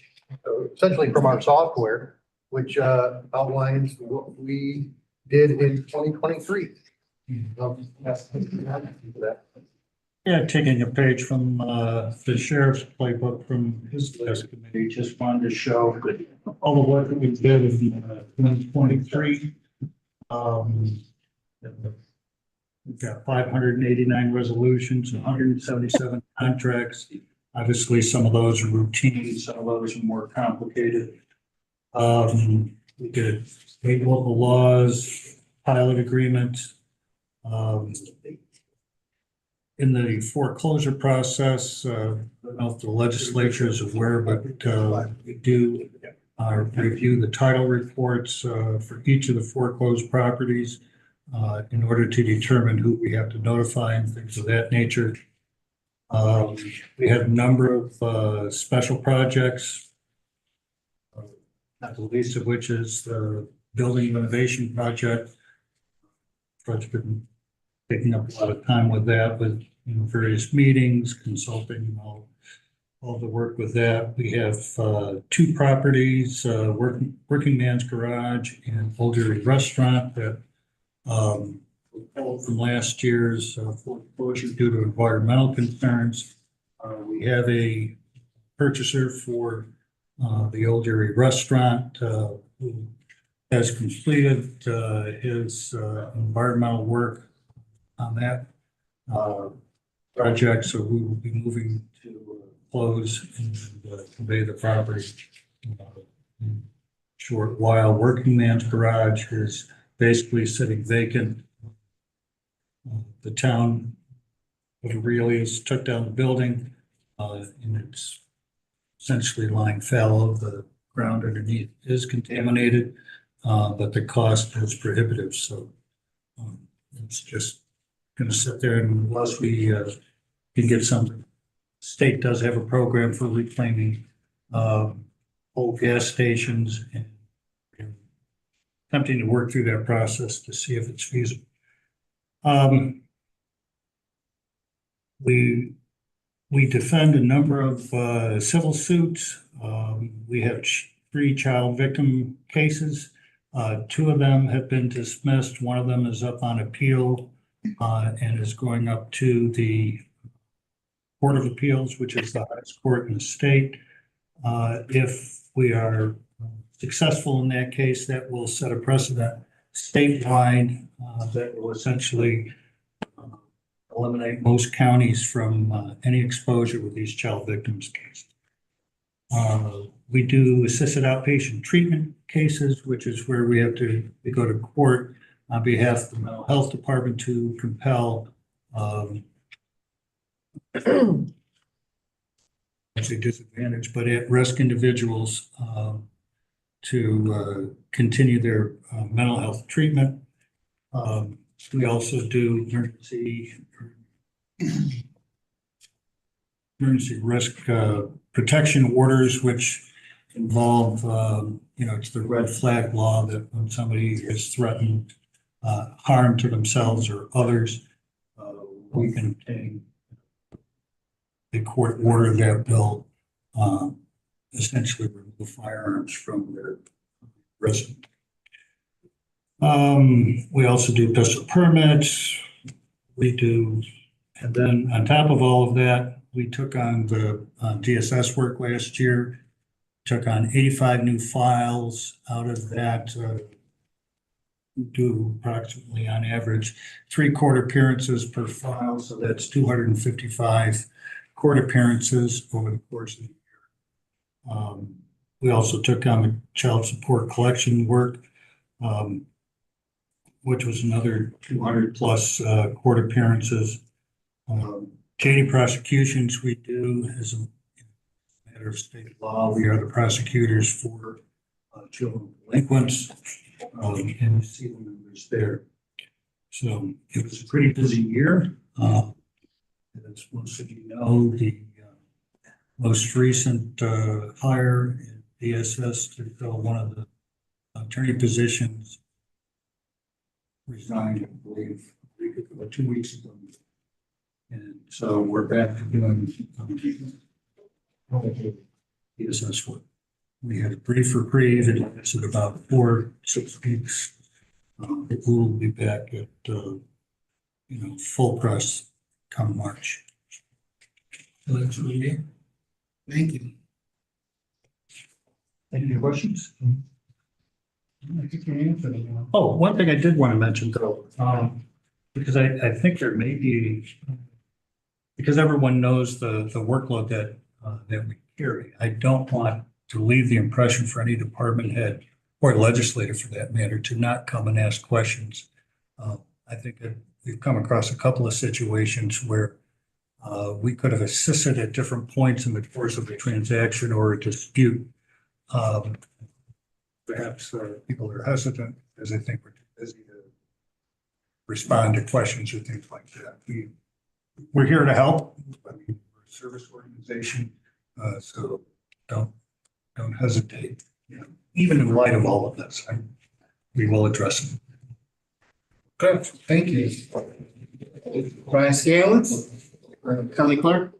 essentially from our software, which, outlines what we did in 2023. Yeah, taking a page from the sheriff's playbook from his last committee, just wanted to show all the work that we did in 2023. We've got 589 resolutions, 177 contracts. Obviously, some of those are routine, some of those are more complicated. We did state local laws, pilot agreements. In the foreclosure process, I don't know if the legislature is aware, but we do review the title reports for each of the foreclosed properties in order to determine who we have to notify and things of that nature. We have a number of special projects, not the least of which is the building renovation project. Project been taking up a lot of time with that, with various meetings, consulting, all the work with that. We have two properties, Working Man's Garage and Old Erie Restaurant that pulled from last year's foreclosure due to environmental concerns. We have a purchaser for the Old Erie Restaurant who has completed his environmental work on that project, so we will be moving to close and convey the property in a short while. Working Man's Garage is basically sitting vacant. The town of Aurelius took down the building and it's essentially lying fallow. The ground underneath is contaminated, but the cost is prohibitive, so it's just going to sit there unless we can get something. State does have a program for reclaiming old gas stations, and attempting to work through that process to see if it's feasible. We defend a number of civil suits. We have 3 child victim cases. 2 of them have been dismissed. 1 of them is up on appeal and is going up to the Court of Appeals, which is the highest court in the state. If we are successful in that case, that will set a precedent statewide that will essentially eliminate most counties from any exposure with these child victims cases. We do assisted outpatient treatment cases, which is where we go to court on behalf of the mental health department to compel actually disadvantaged but at-risk individuals to continue their mental health treatment. We also do emergency risk protection orders, which involve, it's the red flag law that when somebody is threatened harm to themselves or others, we can obtain a court order that will essentially remove firearms from their residence. We also do pistol permits. And then on top of all of that, we took on the DSS work last year, took on 85 new files. Out of that, we do approximately on average 3 court appearances per file. So that's 255 court appearances over the course of the year. We also took on the child support collection work, which was another 200+ court appearances. JD prosecutions we do as a matter of state law. We are the prosecutors for children delinquents and see the members there. So it was a pretty busy year. As most of you know, the most recent hire in DSS to fill one of the attorney positions resigned, I believe, 2 weeks ago. And so we're back to doing DSS work. We had a brief reprieve. It lasted about 4-6 weeks. We'll be back at full press come March. Thank you. Any questions? Oh, one thing I did want to mention though, because I think there may be, because everyone knows the workload that we carry, I don't want to leave the impression for any department head or legislator for that matter to not come and ask questions. I think that we've come across a couple of situations where we could have assisted at different points in the course of a transaction or a dispute. Perhaps people are hesitant because they think we're too busy to respond to questions or things like that. We're here to help. I mean, we're a service organization, so don't hesitate. Even in light of all of this, we will address it. Good, thank you. Brian Scanlon, County Clerk.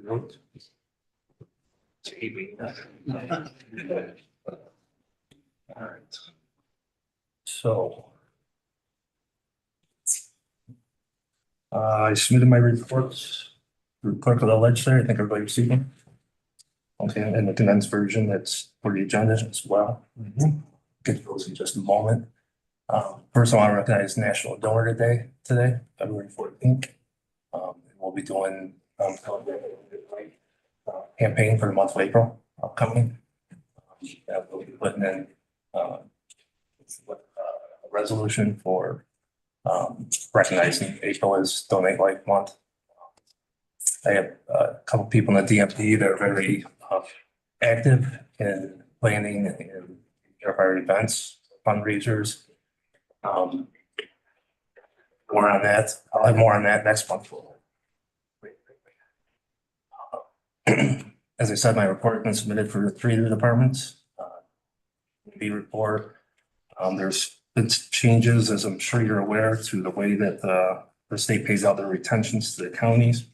All right. So I submitted my reports to the clerk of the legislature. I think everybody received them. Okay, and the condensed version that's for the agenda as well. Get to those in just a moment. First, I want to recognize National Donor Day today, February 14th. We'll be doing campaign for the month of April upcoming. We'll be putting in a resolution for recognizing April as Donate Life Month. I have a couple people in the DMP that are very active in planning and our events, fundraisers. More on that. I'll have more on that next month. As I said, my report has been submitted for 3 of the departments. The report, there's been changes, as I'm sure you're aware, to the way that the state pays out their retentions to the counties.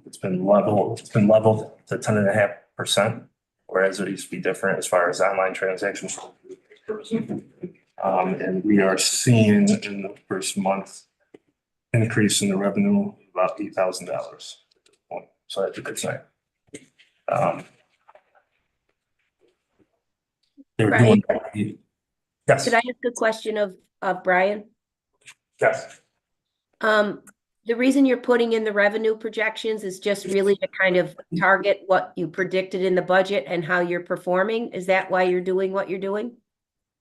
It's been leveled to 10.5%, whereas it used to be different as far as online transactions. And we are seeing in the first month increase in the revenue about $8,000 at this point. So that's a good sign. They were doing. Yes. Could I ask a question of Brian? Yes. The reason you're putting in the revenue projections is just really to kind of target what you predicted in the budget and how you're performing. Is that why you're doing what you're doing?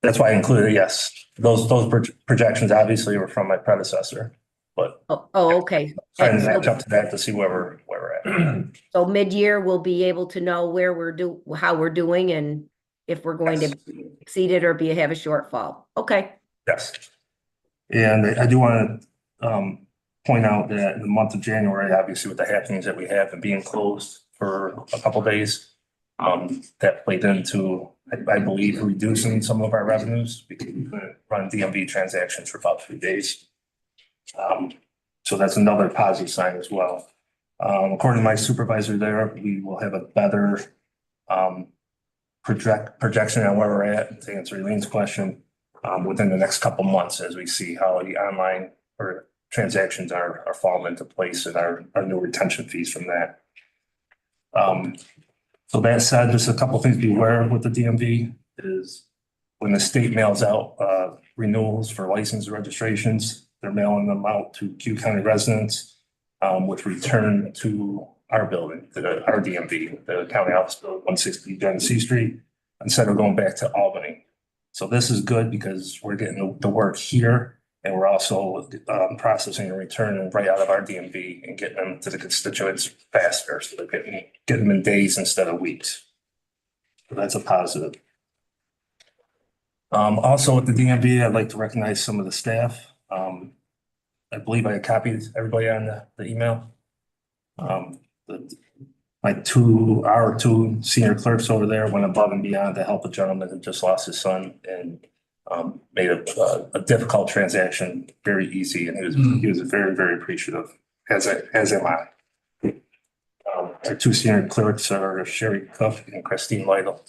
That's why I included, yes. Those projections obviously were from my predecessor, but. Oh, okay. Trying to match up to that to see where we're at. So mid-year, we'll be able to know where how we're doing and if we're going to exceed it or have a shortfall. Okay. Yes. And I do want to point out that in the month of January, obviously with the happenings that we have and being closed for a couple of days, that played into, I believe, reducing some of our revenues because we couldn't run DMV transactions for about 3 days. So that's another positive sign as well. According to my supervisor there, we will have a better projection on where we're at, to answer Eileen's question, within the next couple months as we see how the online or transactions are falling into place and our new retention fees from that. So that said, just a couple of things to be aware of with the DMV is when the state mails out renewals for license registrations, they're mailing them out to Cayuga County residents, which return to our building, our DMV, the county office building, 160 Genesee Street, instead of going back to Albany. So this is good because we're getting the work here, and we're also processing and returning right out of our DMV and getting them to the constituents faster. So they're getting them in days instead of weeks. So that's a positive. Also at the DMV, I'd like to recognize some of the staff. I believe I copied everybody on the email. Our two senior clerks over there went above and beyond to help a gentleman who just lost his son and made a difficult transaction very easy. And he was very, very appreciative, as am I. Our two senior clerks are Sherry Cuff and Christine Lytle.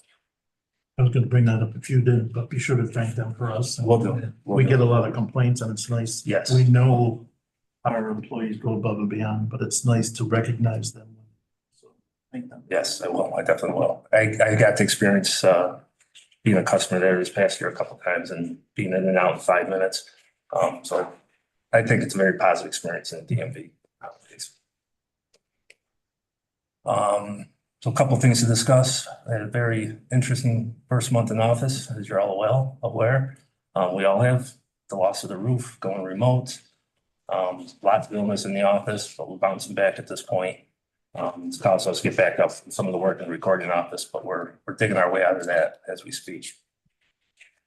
I was gonna bring that up if you did, but be sure to thank them for us. Will do. We get a lot of complaints and it's nice. Yes. We know our employees go above and beyond, but it's nice to recognize them. So thank them. Yes, I will. I definitely will. I got to experience being a customer there this past year a couple of times and being in and out in 5 minutes. So I think it's a very positive experience in the DMV nowadays. So a couple of things to discuss. I had a very interesting first month in office, as you're all well aware. We all have the loss of the roof, going remote. Lots of illness in the office, but we're bouncing back at this point. It's caused us to get back up from some of the work in the recording office, but we're digging our way out of that as we speak.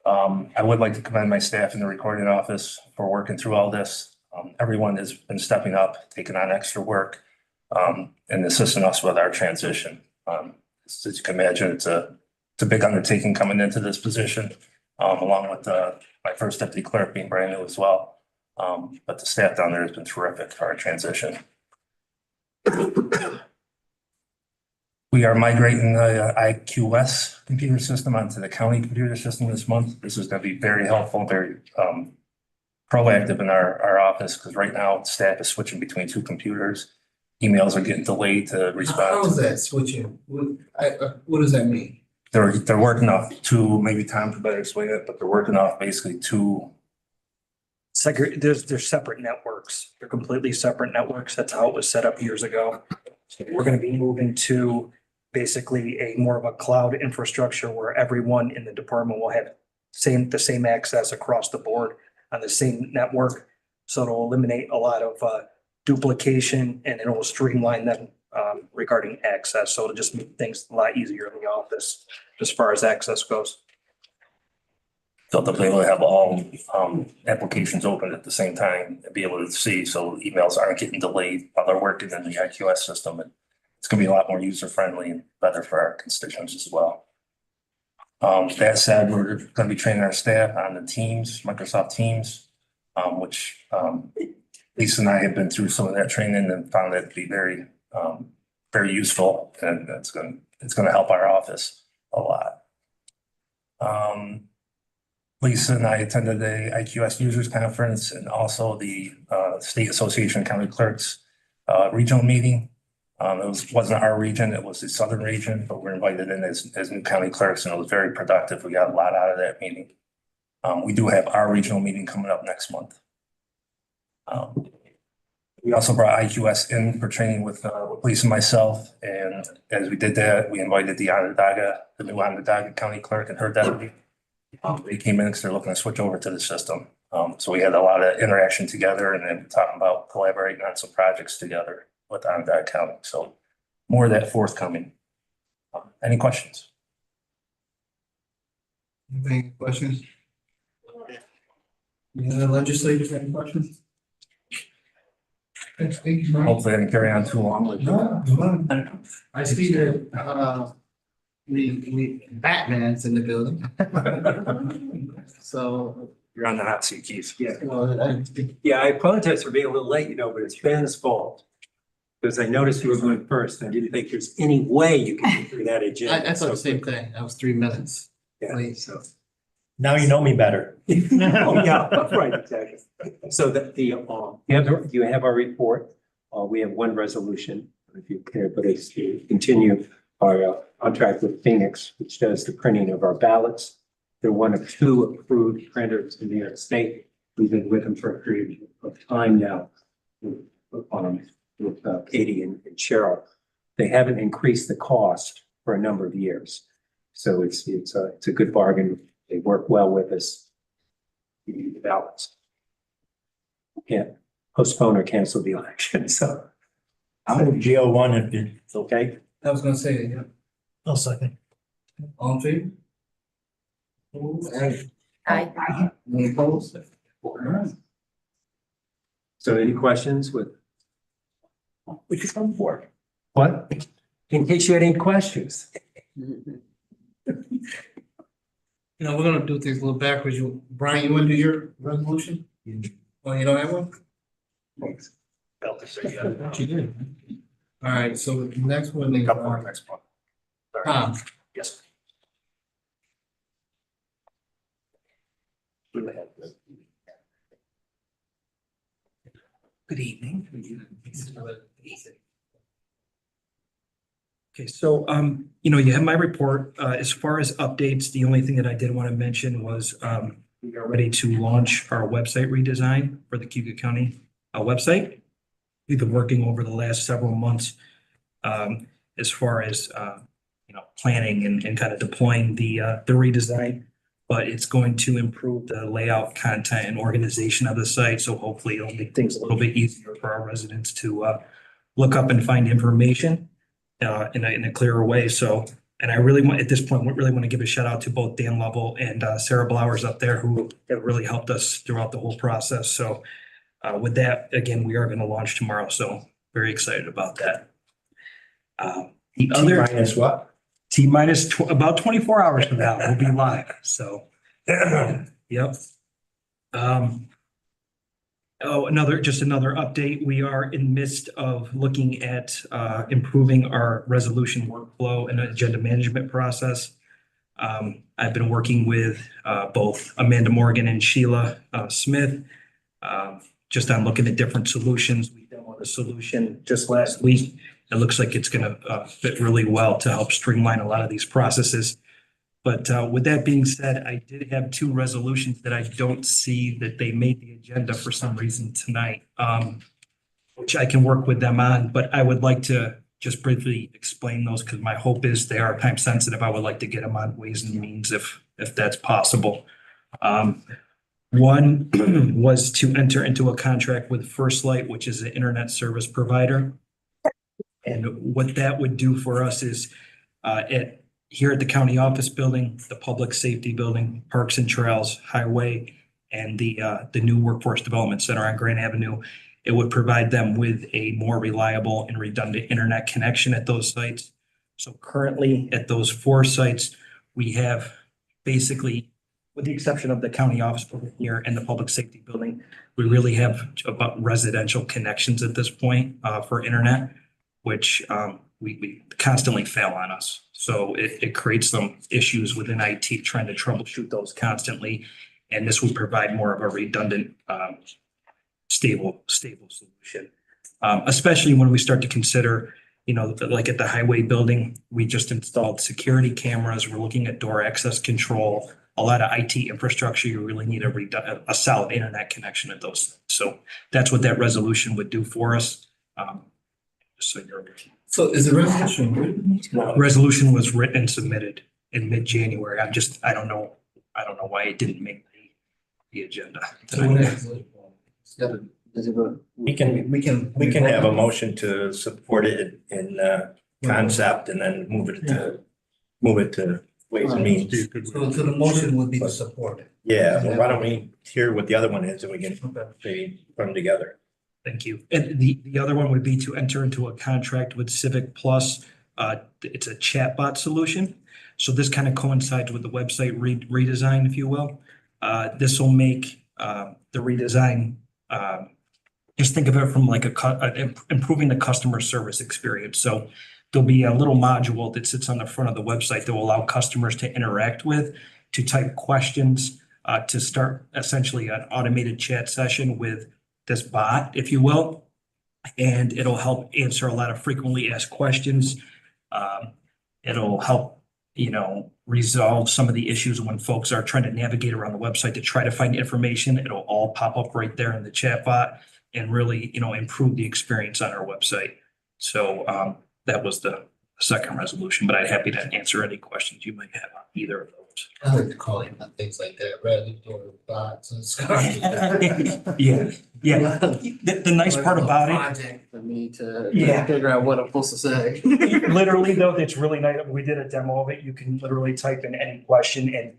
I would like to commend my staff in the recording office for working through all this. Everyone has been stepping up, taking on extra work, and assisting us with our transition. As you can imagine, it's a big undertaking coming into this position, along with my first deputy clerk being brand new as well. But the staff down there has been terrific for our transition. We are migrating the IQS computer system onto the county computer system this month. This is going to be very helpful, very proactive in our office, because right now staff is switching between two computers. Emails are getting delayed to respond. How is that switching? What does that mean? They're working off two, maybe Tom could better explain it, but they're working off basically two. It's like they're separate networks. They're completely separate networks. That's how it was set up years ago. So we're going to be moving to basically a more of a cloud infrastructure where everyone in the department will have the same access across the board on the same network. So it'll eliminate a lot of duplication, and it will streamline them regarding access. So it'll just make things a lot easier in the office as far as access goes. So they'll be able to have all applications open at the same time and be able to see, so emails aren't getting delayed while they're working in the IQS system. And it's going to be a lot more user friendly and better for our constituents as well. That said, we're going to be training our staff on the Teams, Microsoft Teams, which Lisa and I have been through some of that training and found that to be very, very useful, and it's going to help our office a lot. Lisa and I attended the IQS Users Conference and also the State Association of County Clerks regional meeting. It wasn't our region, it was the southern region, but we're invited in as new county clerks, and it was very productive. We got a lot out of that meeting. We do have our regional meeting coming up next month. We also brought IQS in for training with Lisa and myself, and as we did that, we invited the new Onondaga County Clerk and her deputy. They came in because they're looking to switch over to the system. So we had a lot of interaction together, and then talking about collaborating on some projects together with Onondaga County. So more of that forthcoming. Any questions? Any questions? Any other legislators have any questions? Thank you, Brian. Hopefully I didn't carry on too long. No. I see that, we Batman's in the building. So. You're on the hot seat, Keith. Yeah. Well, Yeah, I apologize for being a little late, but it's Ben's fault. Because I noticed you were going first. I didn't think there's any way you could get through that agenda. I thought the same thing. I was 3 minutes late, so. Now you know me better. Oh, yeah, right, exactly. So that you have our report. We have one resolution, if you care, but it's to continue our contract with Phoenix, which does the printing of our ballots. They're one of two approved printers in New York State. We've been with them for a period of time now. With Katie and Cheryl. They haven't increased the cost for a number of years. So it's a good bargain. They work well with us. We need the balance. Can't postpone or cancel the election, so. I'm with GO1 if it's okay. I was gonna say, yeah, I'll second. all in favor? Aye. Any opposed? All right. So any questions with? What you come for? What? In case you had any questions. You know, we're gonna do things a little backwards. Brian, you wanna do your resolution? Oh, you don't have one? Thanks. She did. All right, so the next one is, Next one. Tom. Yes. Good evening. Okay, so, you know, you have my report. As far as updates, the only thing that I did want to mention was, we are ready to launch our website redesign for the Cayuga County, website. We've been working over the last several months, as far as, you know, planning and kind of deploying the redesign. But it's going to improve the layout, content, and organization of the site. So hopefully it'll make things a little bit easier for our residents to look up and find information in a clearer way. So, and I really want, at this point, really want to give a shout out to both Dan Lovell and Sarah Blowers up there who have really helped us throughout the whole process. So with that, again, we are going to launch tomorrow. So very excited about that. The other Minus what? T-minus about 24 hours from now, we'll be live, so. Yep. Just another update. We are in midst of looking at improving our resolution workflow and agenda management process. I've been working with both Amanda Morgan and Sheila Smith, just on looking at different solutions. We demoed a solution just last week. It looks like it's gonna fit really well to help streamline a lot of these processes. But with that being said, I did have two resolutions that I don't see that they made the agenda for some reason tonight, which I can work with them on, but I would like to just briefly explain those because my hope is they are time sensitive. I would like to get them on Ways and Means if that's possible. One was to enter into a contract with First Light, which is an internet service provider. And what that would do for us is here at the county office building, the public safety building, Parks and Trails, Highway, and the new Workforce Development Center on Grand Avenue, it would provide them with a more reliable and redundant internet connection at those sites. So currently at those 4 sites, we have basically, with the exception of the county office building here and the public safety building, we really have about residential connections at this point for internet, which we constantly fail on us. So it creates some issues within IT trying to troubleshoot those constantly. And this would provide more of a redundant, stable solution. Especially when we start to consider, you know, like at the highway building, we just installed security cameras. We're looking at door access control, a lot of IT infrastructure. You really need a solid internet connection at those. So that's what that resolution would do for us. So So is the resolution written? resolution was written and submitted in mid-January. I don't know why it didn't make the agenda. We can have a motion to support it in concept and then move it to Ways and Means. So the motion would be to support it. Yeah, well, why don't we hear what the other one is and we can maybe put them together. Thank you. And the other one would be to enter into a contract with Civic Plus. It's a chatbot solution. So this kind of coincides with the website redesign, if you will. This will make the redesign, just think of it from like improving the customer service experience. So there'll be a little module that sits on the front of the website that will allow customers to interact with, to type questions, to start essentially an automated chat session with this bot, if you will, and it'll help answer a lot of frequently asked questions. It'll help resolve some of the issues when folks are trying to navigate around the website to try to find information. It'll all pop up right there in the chat bot and really, improve the experience on our website. So that was the second resolution, but I'm happy to answer any questions you might have on either of those. I like to call him things like that, rather than bots and stuff. Yeah. The nice part about it, Project for me to Yeah. figure out what I'm supposed to say. literally though, it's really nice. We did a demo of it. You can literally type in any question, and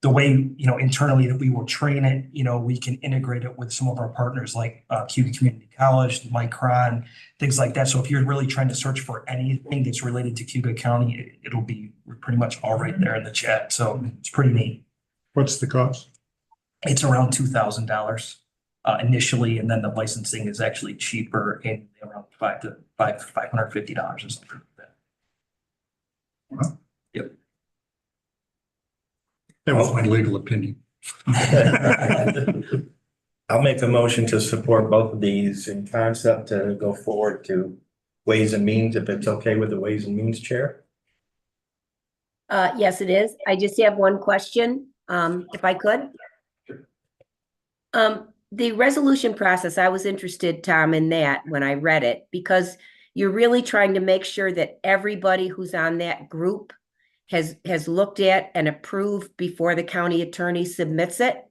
the way, internally that we will train it, we can integrate it with some of our partners like Cayuga Community College, Micron, things like that. So if you're really trying to search for anything that's related to Cayuga County, it'll be pretty much all right there in the chat. So it's pretty neat. What's the cost? It's around $2,000 initially, and then the licensing is actually cheaper in around $550 or something like that. Yep. That was my legal opinion. I'll make a motion to support both of these in concept to go forward to Ways and Means, if it's okay with the Ways and Means Chair. Yes, it is. I just have one question, if I could. The resolution process, I was interested, Tom, in that when I read it, because you're really trying to make sure that everybody who's on that group has looked at and approved before the county attorney submits it.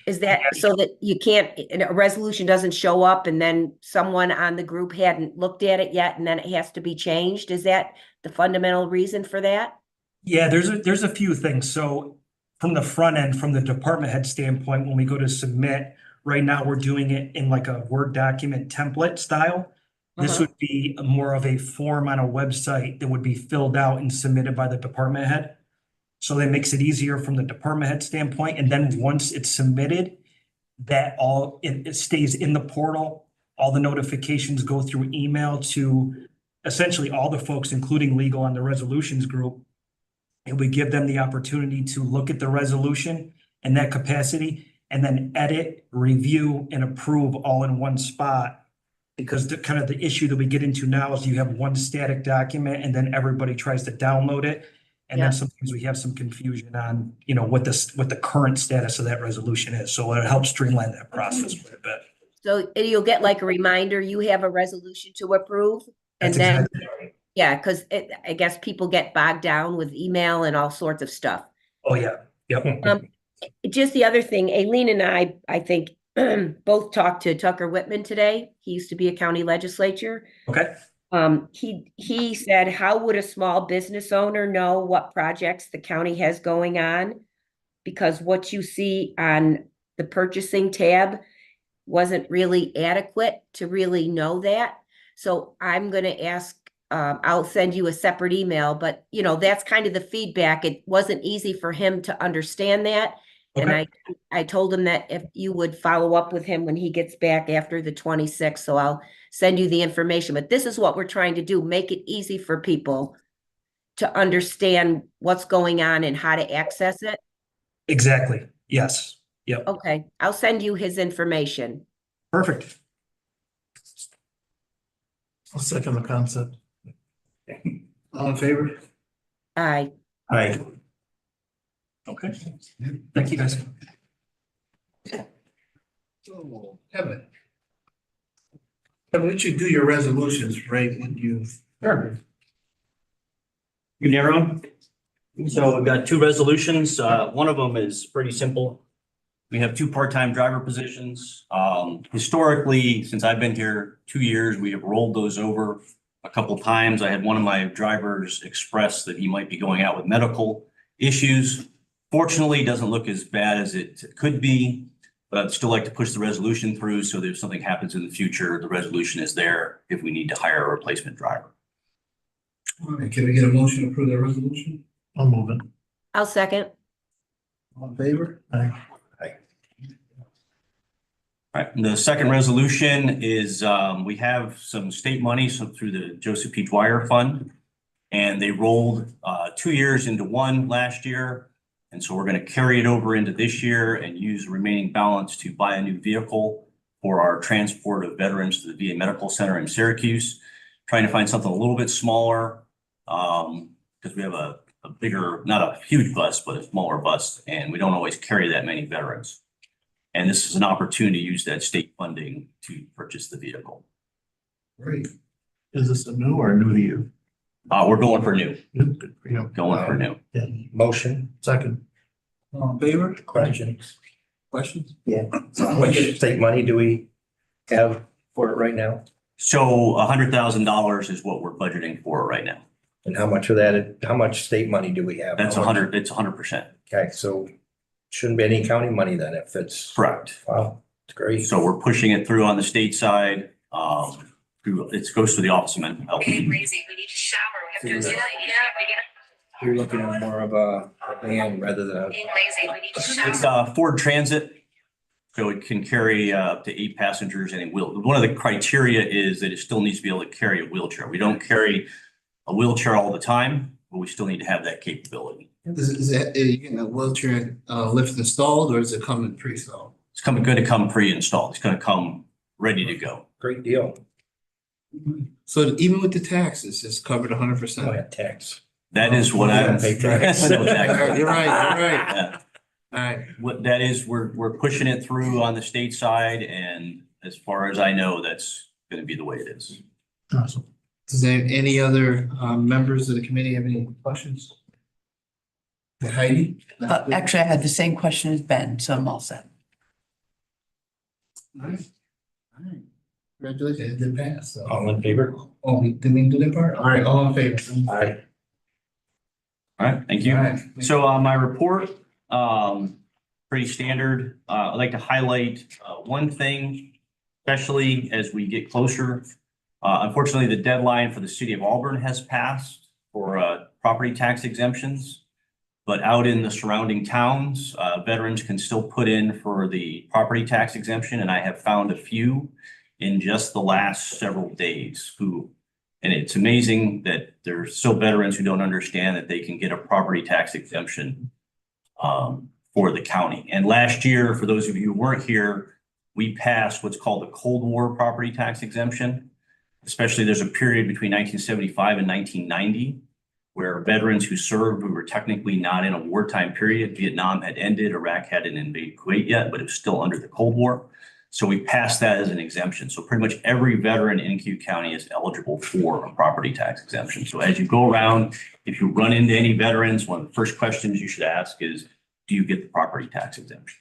Is that so that you can't, a resolution doesn't show up and then someone on the group hadn't looked at it yet and then it has to be changed? Is that the fundamental reason for that? Yeah, there's a few things. So from the front end, from the department head standpoint, when we go to submit, right now we're doing it in like a Word document template style. This would be more of a form on a website that would be filled out and submitted by the department head. So that makes it easier from the department head standpoint. And then once it's submitted, that it stays in the portal. All the notifications go through email to essentially all the folks, including legal on the resolutions group. And we give them the opportunity to look at the resolution in that capacity and then edit, review, and approve all in one spot. Because the issue that we get into now is you have one static document and then everybody tries to download it. And then sometimes we have some confusion on, what the current status of that resolution is. So it helps streamline that process quite a bit. So you'll get like a reminder, you have a resolution to approve? And That's then, exactly right. yeah, because I guess people get bogged down with email and all sorts of stuff. Oh, yeah. Yep. Just the other thing, Aileen and I think both talked to Tucker Whitman today. He used to be a county legislature. Okay. He said, how would a small business owner know what projects the county has going on? Because what you see on the purchasing tab wasn't really adequate to really know that. So I'm going to ask, I'll send you a separate email, but that's kind of the feedback. It wasn't easy for him to understand that. Okay. And I told him that if you would follow up with him when he gets back after the 26th, so I'll send you the information. But this is what we're trying to do, make it easy for people to understand what's going on and how to access it. Exactly. Yes. Yep. Okay, I'll send you his information. Perfect. I'll second the concept. All in favor? Aye. Aye. Okay. Thank you, guys. So, Kevin. Kevin, once you do your resolutions, right, when you. Sure. You narrow them? So we've got two resolutions. One of them is pretty simple. We have two part-time driver positions. Historically, since I've been here 2 years, we have rolled those over a couple times. I had one of my drivers express that he might be going out with medical issues. Fortunately, it doesn't look as bad as it could be, but I'd still like to push the resolution through so that if something happens in the future, the resolution is there if we need to hire a replacement driver. All right, can we get a motion to approve the resolution? I'll move it. I'll second. All in favor? Aye. All right, and the second resolution is we have some state money through the Joseph P. Dwyer Fund, and they rolled 2 years into one last year. And so we're going to carry it over into this year and use the remaining balance to buy a new vehicle for our transport of veterans to the VA Medical Center in Syracuse. Trying to find something a little bit smaller because we have a a bigger, not a huge bus, but a smaller bus, and we don't always carry that many veterans. And this is an opportunity to use that state funding to purchase the vehicle. Great. Is this a new or new to you? We're going for new, Good for you. going for new. Motion, Second. All in favor? questions? Questions? Yeah. How much state money do we have for it right now? So $100,000 is what we're budgeting for right now. And how much of that, how much state money do we have? That's How much- 100, it's 100%. Okay, so shouldn't be any county money then if it's, Correct. wow, it's great. So we're pushing it through on the state side. It goes to the Office of Mental Health. Crazy, we need to shower, we have to, You're looking at more of a van rather than a. being lazy, we need to It's shower. Ford Transit. So it can carry up to 8 passengers and it will. One of the criteria is that it still needs to be able to carry a wheelchair. We don't carry a wheelchair all the time, but we still need to have that capability. Is that, you getting a wheelchair lift installed or is it coming pre-installed? It's going to come pre-installed. It's going to come ready to go. Great deal. So even with the taxes, it's covered 100%. Oh, yeah, tax. That is what I'm. Pay tax. You're right, you're right. Yeah. All right. What that is, we're pushing it through on the state side, and as far as I know, that's going to be the way it is. Awesome. Does any other members of the committee have any questions? Heidi? Actually, I had the same question as Ben, so I'm all set. All right. All right. Congratulations, it did pass. So. All in favor? Oh, we didn't even do that part? All right, all in favor? Aye. All right, thank you. All right. So my report, pretty standard. I'd like to highlight one thing, especially as we get closer. Unfortunately, the deadline for the city of Auburn has passed for property tax exemptions. But out in the surrounding towns, veterans can still put in for the property tax exemption. And I have found a few in just the last several days and it's amazing that there's still veterans who don't understand that they can get a property tax exemption for the county. And last year, for those of you who weren't here, we passed what's called the Cold War property tax exemption. Especially there's a period between 1975 and 1990 where veterans who served, who were technically not in a wartime period, Vietnam had ended, Iraq hadn't invaded Kuwait yet, but it was still under the Cold War. So we passed that as an exemption. So pretty much every veteran in Q County is eligible for a property tax exemption. So as you go around, if you run into any veterans, one of the first questions you should ask is, do you get the property tax exemption?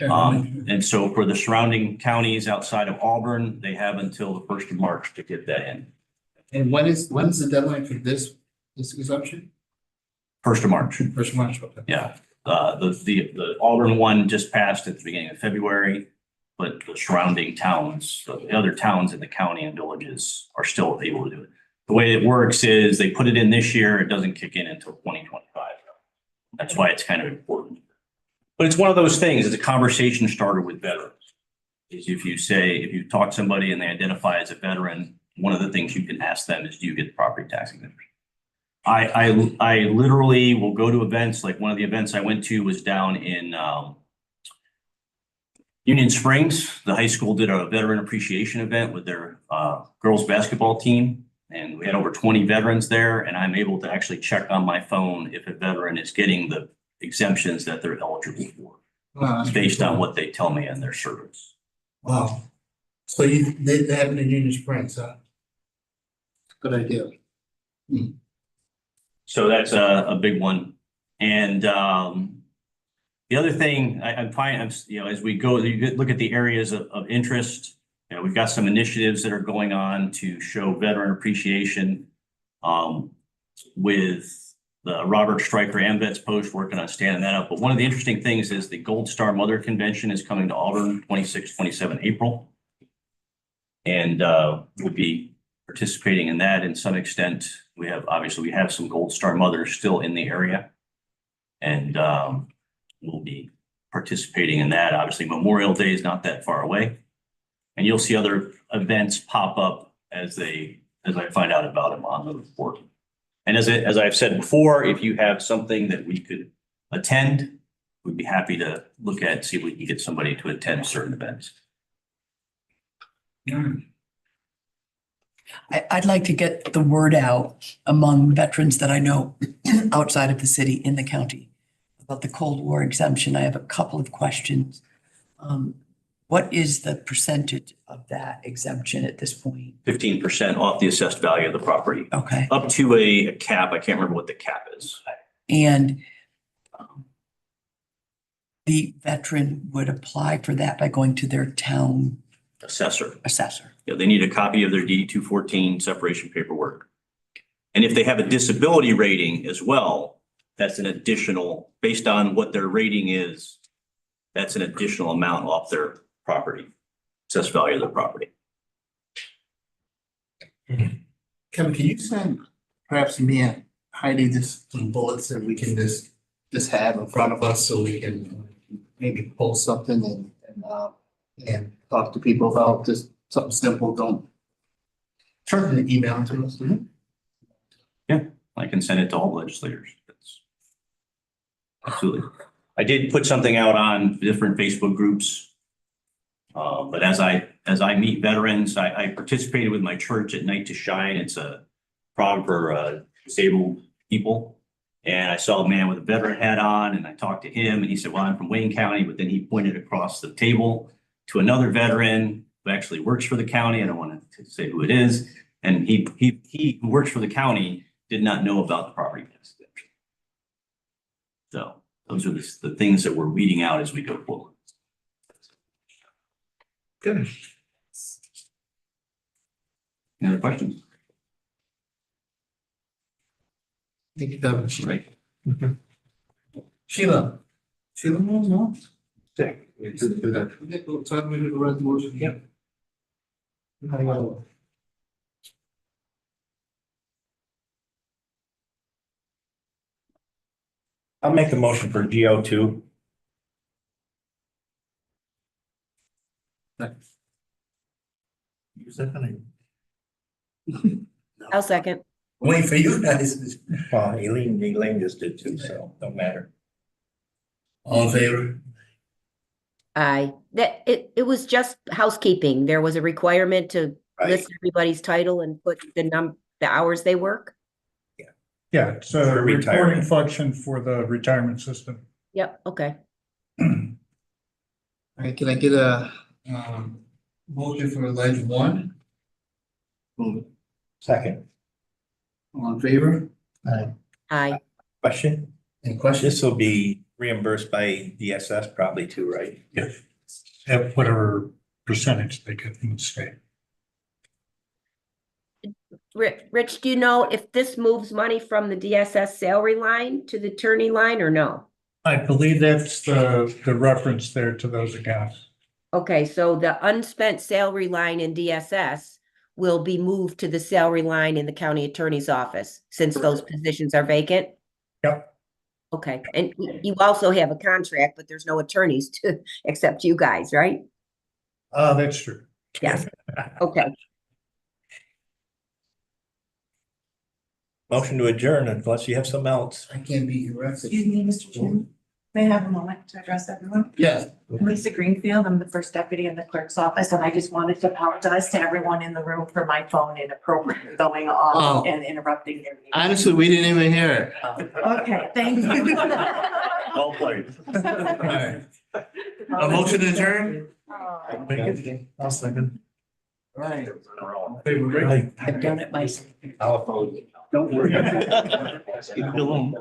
And so for the surrounding counties outside of Auburn, they have until the 1st of March to get that in. And when is the deadline for this exemption? 1st of March. 1st of March, okay. Yeah. The Auburn one just passed at the beginning of February. But the surrounding towns, the other towns in the county and villages are still able to do it. The way it works is they put it in this year, it doesn't kick in until 2025. That's why it's kind of important. But it's one of those things, it's a conversation starter with veterans. Is if you talk to somebody and they identify as a veteran, one of the things you can ask them is, do you get the property tax exemption? I literally will go to events, like one of the events I went to was down in Union Springs. The high school did a veteran appreciation event with their girls basketball team. And we had over 20 veterans there. And I'm able to actually check on my phone if a veteran is getting the exemptions that they're eligible for. Wow, based on what they tell me in their service. Wow. So they have it in Union Springs, huh? Good idea. So that's a big one. And the other thing I'm finding, as we go, you look at the areas of interest, we've got some initiatives that are going on to show veteran appreciation with the Robert Stryker AMVETS post, working on standing that up. But one of the interesting things is the Gold Star Mother Convention is coming to Auburn 26, 27 April. And we'll be participating in that in some extent. We have some Gold Star mothers still in the area. And we'll be participating in that. Obviously, Memorial Day is not that far away. And you'll see other events pop up as I find out about them on the report. And as I've said before, if you have something that we could attend, we'd be happy to look at, see if we can get somebody to attend certain events. I'd like to get the word out among veterans that I know outside of the city in the county about the Cold War exemption. I have a couple of questions. What is the percentage of that exemption at this point? 15% off the assessed value of the property, Okay, up to a cap. I can't remember what the cap is. and the veteran would apply for that by going to their town Assessor. assessor. Yeah, they need a copy of their DD 214 separation paperwork. And if they have a disability rating as well, that's an additional, based on what their rating is, that's an additional amount off their property, assessed value of their property. Kevin, can you send perhaps me and Heidi just some bullets that we can just have in front of us so we can maybe post something and talk to people about just something simple, don't turn an email to us. Yeah, I can send it to all legislators. Absolutely. I did put something out on different Facebook groups. But as I meet veterans, I participated with my church at Night to Shine. It's a program for disabled people. And I saw a man with a veteran hat on and I talked to him and he said, well, I'm from Wayne County, but then he pointed across the table to another veteran who actually works for the county. I don't want to say who it is. And he who works for the county did not know about the property tax exemption. So those are the things that we're weeding out as we go forward. Good. Any other questions? Thank you, Kevin. Right. Sheila. Sheila, no? Yeah. We get the time we do the resolution. Yep. I'll make a motion for GO2. You second I'll second. Wait for you guys. Well, Elaine just did too, so don't matter. All in favor? Aye. It was just housekeeping. There was a requirement to list everybody's title and put the hours they work. Yeah, it's a For reporting retirement. function for the retirement system. Yep, okay. All right, can I get a motion for ledge one? Second. All in favor? Aye. Question? Any questions? This will be reimbursed by DSS probably too, right? Yes. At whatever percentage they get from the state. Rich, do you know if this moves money from the DSS salary line to the attorney line or no? I believe that's the reference there to those accounts. Okay, so the unspent salary line in DSS will be moved to the salary line in the county attorney's office since those positions are vacant? Yep. Okay, and you also have a contract, but there's no attorneys to except you guys, right? That's true. Yes. Okay. Motion to adjourn unless you have something else. I can't be arrested. Excuse me, Mr. Chairman. May I have a moment to address everyone? Yeah. Lisa Greenfield, I'm the first deputy in the clerk's office, and I just wanted to apologize to everyone in the room for my phone inappropriately going off and interrupting their meeting. Honestly, we didn't even hear it. Okay, thank you. Well played. All right. A motion to adjourn? I'll second. All right. I've done it myself. I'll oppose. Don't worry. Leave it alone.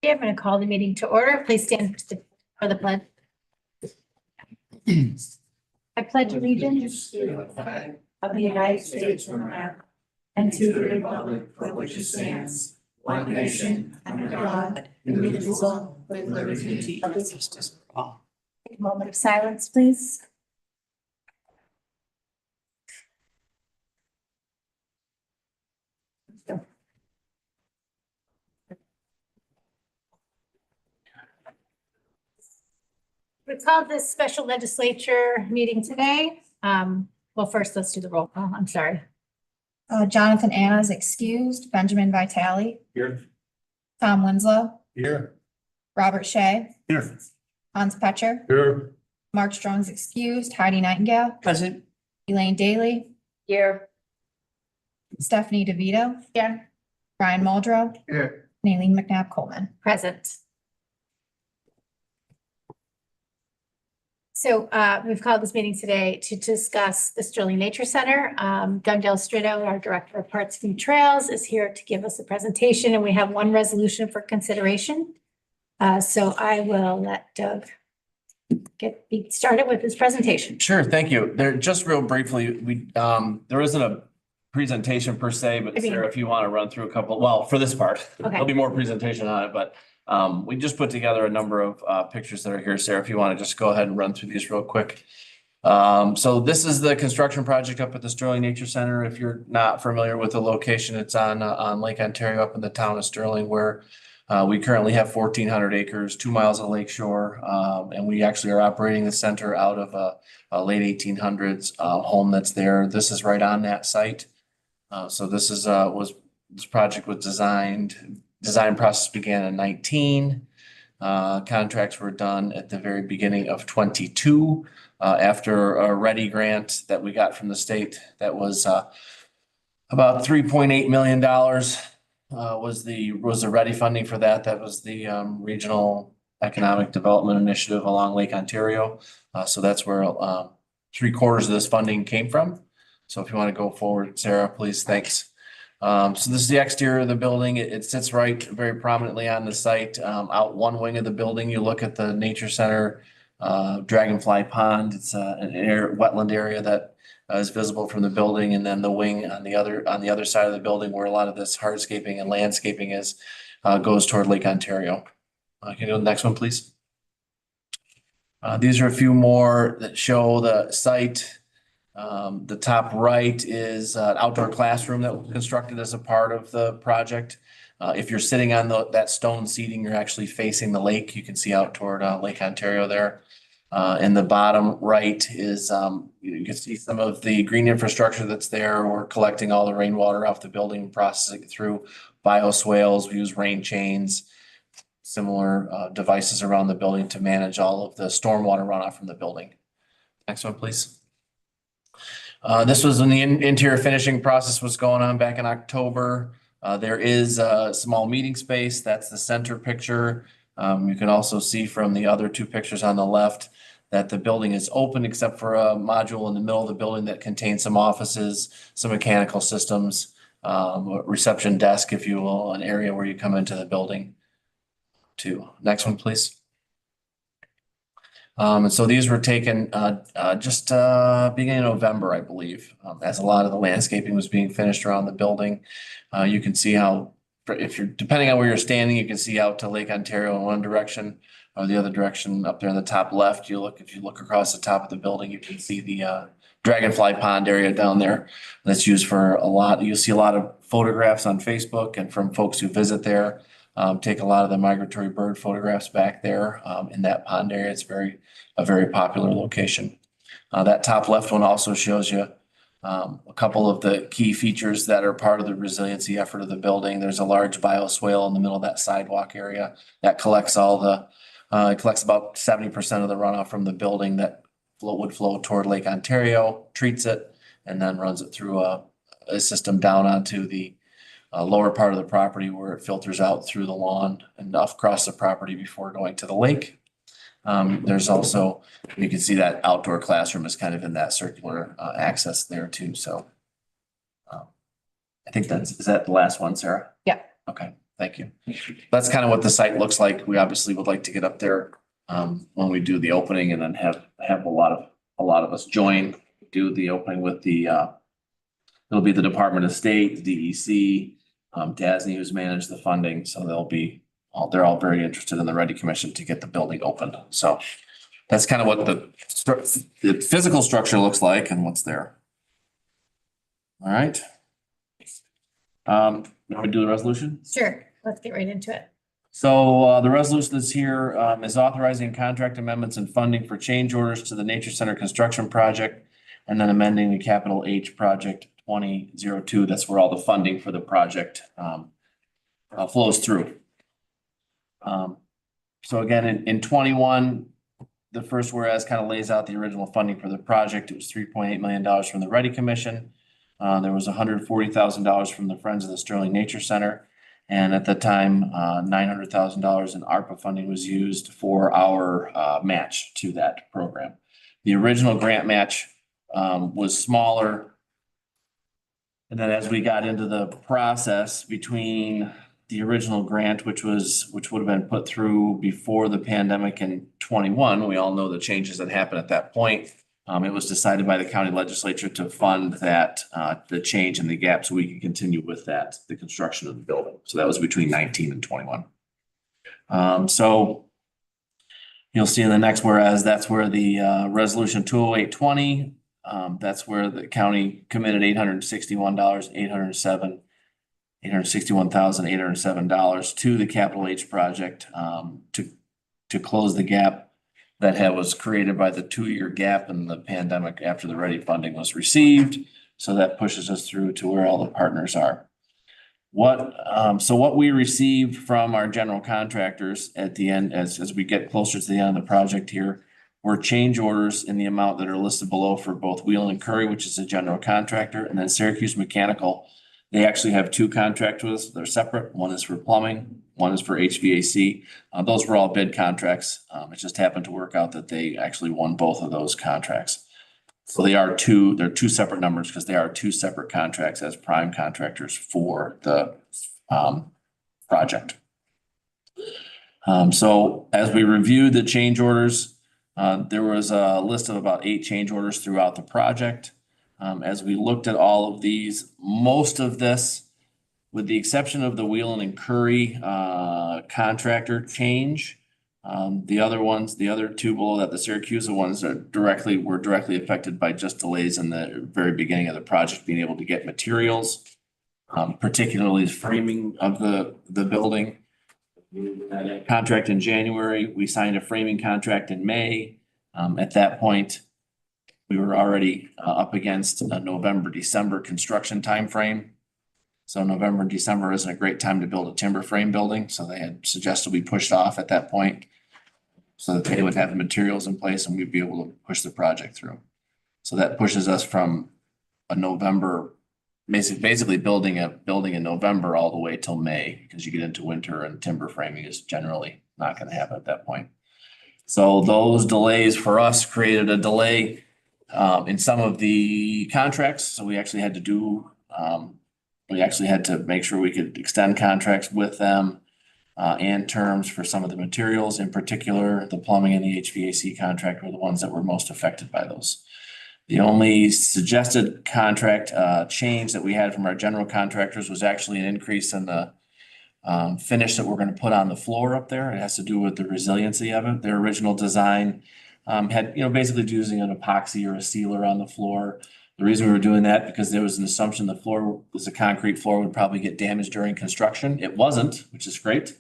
Okay, I'm going to call the meeting to order. Please stand for the pledge. I pledge allegiance to the flag of the United States of America and to the republic for which it stands, one nation, under God, indivisible, with liberty and justice for all. Take a moment of silence, please. We called this special legislature meeting today. Well, first, let's do the roll call. I'm sorry. Jonathan Anna is excused. Benjamin Vitale. Here. Tom Winslow. Here. Robert Shea. Here. Hans Petcher. Here. Mark Strong's excused. Heidi Nightingale. Present. Elaine Daly. Here. Stephanie DeVito. Yeah. Brian Muldrow. Here. And Aileen McNabb Coleman. Present. So we've called this meeting today to discuss the Sterling Nature Center. Doug Del Strito, our Director of Parks and Trails, is here to give us a presentation, and we have one resolution for consideration. So I will let Doug get started with his presentation. Sure, thank you. There, just real briefly, there isn't a presentation per se, but Sarah, if you want to run through a couple, well, for this part, Okay. there'll be more presentation on it, but we just put together a number of pictures that are here. Sarah, if you want to just go ahead and run through these real quick. So this is the construction project up at the Sterling Nature Center. If you're not familiar with the location, it's on Lake Ontario up in the town of Sterling, where we currently have 1,400 acres, 2 miles of lakeshore, and we actually are operating the center out of a late 1800s home that's there. This is right on that site. So this is this project was design process began in 19. Contracts were done at the very beginning of 22 after a READY grant that we got from the state. That was about $3.8 million was the READY funding for that. That was the Regional Economic Development Initiative along Lake Ontario. So that's where 3/4 of this funding came from. So if you want to go forward, Sarah, please, thanks. So this is the exterior of the building. It sits right very prominently on the site. Out one wing of the building, you look at the Nature Center, Dragonfly Pond. It's an wetland area that is visible from the building, and then the wing on the other side of the building where a lot of this hardscaping and landscaping is goes toward Lake Ontario. Can you go to the next one, please? These are a few more that show the site. The top right is an outdoor classroom that was constructed as a part of the project. If you're sitting on that stone seating, you're actually facing the lake. You can see out toward Lake Ontario there. In the bottom right is, you can see some of the green infrastructure that's there. We're collecting all the rainwater off the building, processing it through bioswales. We use rain chains, similar devices around the building to manage all of the stormwater runoff from the building. Next one, please. This was when the interior finishing process was going on back in October. There is a small meeting space. That's the center picture. You can also see from the other two pictures on the left that the building is open except for a module in the middle of the building that contains some offices, some mechanical systems, a reception desk, if you will, an area where you come into the building too. Next one, please. And so these were taken just beginning of November, I believe, as a lot of the landscaping was being finished around the building. You can see how, if you're depending on where you're standing, you can see out to Lake Ontario in one direction or the other direction. Up there in the top left, if you look across the top of the building, you can see the Dragonfly Pond area down there. That's used for a lot. You'll see a lot of photographs on Facebook and from folks who visit there. Take a lot of the migratory bird photographs back there in that pond area. It's a very popular location. That top left one also shows you a couple of the key features that are part of the resiliency effort of the building. There's a large bioswale in the middle of that sidewalk area that collects about 70% of the runoff from the building that would flow toward Lake Ontario, treats it, and then runs it through a system down onto the lower part of the property where it filters out through the lawn and across the property before going to the lake. There's also, you can see that outdoor classroom is kind of in that circular access there too. So I think is that the last one, Sarah? Yeah. Okay. Thank you. That's kind of what the site looks like. We obviously would like to get up there when we do the opening and then have a lot of us join, do the opening with the it'll be the Department of State, DEC, DASNY who's managed the funding. So they're all very interested in the Ready Commission to get the building opened. So that's kind of what the physical structure looks like and what's there. All right. Now we do the resolution. Sure, let's get right into it. So the resolution that's here is authorizing contract amendments and funding for change orders to the Nature Center construction project and then amending the capital H project 2002. That's where all the funding for the project flows through. So again, in 21, the first whereas kind of lays out the original funding for the project. It was $3.8 million from the Ready Commission. There was $140,000 from the Friends of the Sterling Nature Center. And at the time, $900,000 in ARPA funding was used for our match to that program. The original grant match was smaller. And then as we got into the process between the original grant, which would have been put through before the pandemic in 21, we all know the changes that happened at that point. It was decided by the county legislature to fund that, the change in the gap so we could continue with that, the construction of the building. So that was between 19 and 21. So you'll see in the next whereas, that's where the resolution 20820, that's where the county committed $861,807 to the capital H project to close the gap that was created by the 2-year gap in the pandemic after the Ready funding was received. So that pushes us through to where all the partners are. So what we received from our general contractors at the end, as we get closer to the end of the project here, were change orders in the amount that are listed below for both Wheelan and Curry, which is a general contractor, and then Syracuse Mechanical. They actually have 2 contracts with us. They're separate. One is for plumbing, one is for HVAC. Those were all bid contracts. It just happened to work out that they actually won both of those contracts. So they're 2 separate numbers because they are 2 separate contracts as prime contractors for the project. So as we reviewed the change orders, there was a list of about 8 change orders throughout the project. As we looked at all of these, most of this, with the exception of the Wheelan and Curry contractor change, the other 2 below that, the Syracuse ones were directly affected by just delays in the very beginning of the project, being able to get materials, particularly framing of the building. Contract in January, we signed a framing contract in May. At that point, we were already up against a November, December construction timeframe. So November and December isn't a great time to build a timber frame building. So they had suggested we pushed off at that point so that they would have the materials in place and we'd be able to push the project through. So that pushes us from a November, basically building a building in November all the way till May, because you get into winter and timber framing is generally not going to happen at that point. So those delays for us created a delay in some of the contracts. So we actually had to make sure we could extend contracts with them and terms for some of the materials. In particular, the plumbing and the HVAC contract were the ones that were most affected by those. The only suggested contract change that we had from our general contractors was actually an increase in the finish that we're going to put on the floor up there. It has to do with the resiliency of it. Their original design had, basically using an epoxy or a sealer on the floor. The reason we were doing that, because there was an assumption the floor was a concrete floor, would probably get damaged during construction. It wasn't, which is great.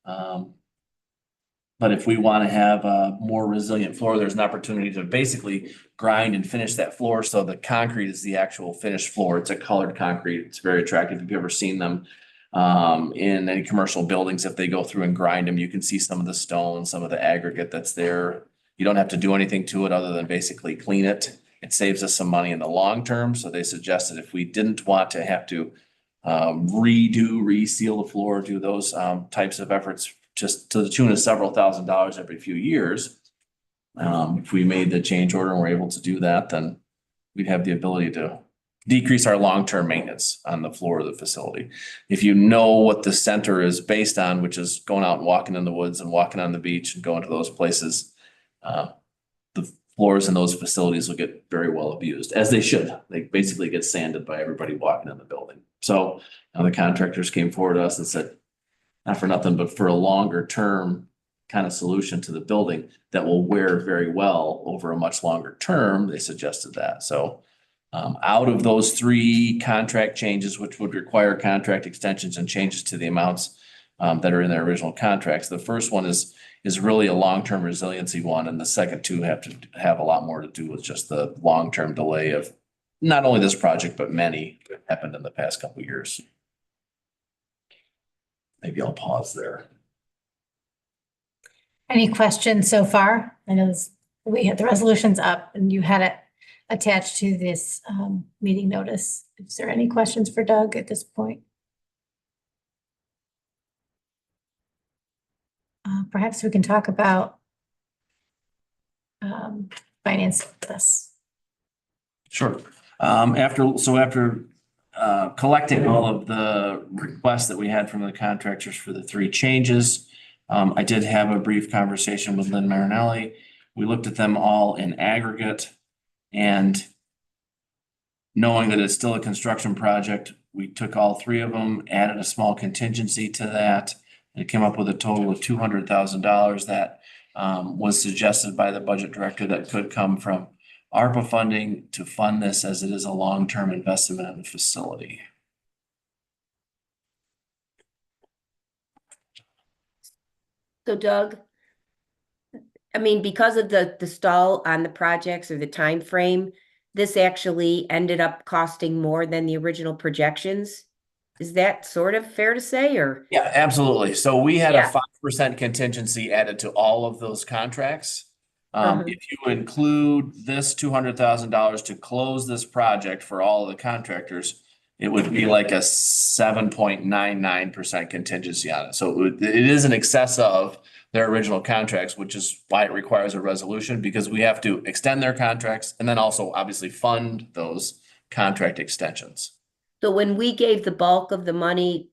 But if we want to have a more resilient floor, there's an opportunity to basically grind and finish that floor. So the concrete is the actual finished floor. It's a colored concrete. It's very attractive. If you've ever seen them in any commercial buildings, if they go through and grind them, you can see some of the stone, some of the aggregate that's there. You don't have to do anything to it other than basically clean it. It saves us some money in the long term. So they suggested if we didn't want to have to reseal the floor, do those types of efforts just to the tune of several $1,000s every few years. If we made the change order and we're able to do that, then we'd have the ability to decrease our long-term maintenance on the floor of the facility. If you know what the center is based on, which is going out and walking in the woods and walking on the beach and going to those places, the floors in those facilities will get very well abused, as they should. They basically get sanded by everybody walking in the building. So the contractors came forward to us and said, not for nothing, but for a longer term kind of solution to the building that will wear very well over a much longer term, they suggested that. So out of those 3 contract changes, which would require contract extensions and changes to the amounts that are in their original contracts, the first one is really a long-term resiliency one, and the second 2 have to have a lot more to do with just the long-term delay of not only this project, but many that happened in the past couple of years. Maybe I'll pause there. Any questions so far? I know we had the resolutions up and you had it attached to this meeting notice. Is there any questions for Doug at this point? Perhaps we can talk about finance with this. Sure. After collecting all of the requests that we had from the contractors for the 3 changes, I did have a brief conversation with Lynn Marinelli. We looked at them all in aggregate, and knowing that it's still a construction project, we took all 3 of them, added a small contingency to that, and it came up with a total of $200,000 that was suggested by the budget director that could come from ARPA funding to fund this, as it is a long-term investment in the facility. So Doug, I mean, because of the stall on the projects or the time frame, this actually ended up costing more than the original projections. Is that sort of fair to say, or? Yeah, absolutely. So we had a 5% contingency added to all of those contracts. If you include this $200,000 to close this project for all of the contractors, it would be like a 7.99% contingency on it. So it is in excess of their original contracts, which is why it requires a resolution, because we have to extend their contracts and then also obviously fund those contract extensions. So when we gave the bulk of the money,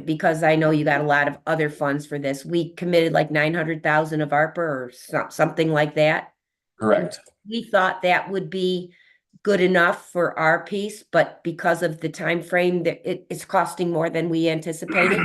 because I know you got a lot of other funds for this, we committed like 900,000 of ARPA or something like that. Correct. We thought that would be good enough for our piece, but because of the time frame, that it's costing more than we anticipated.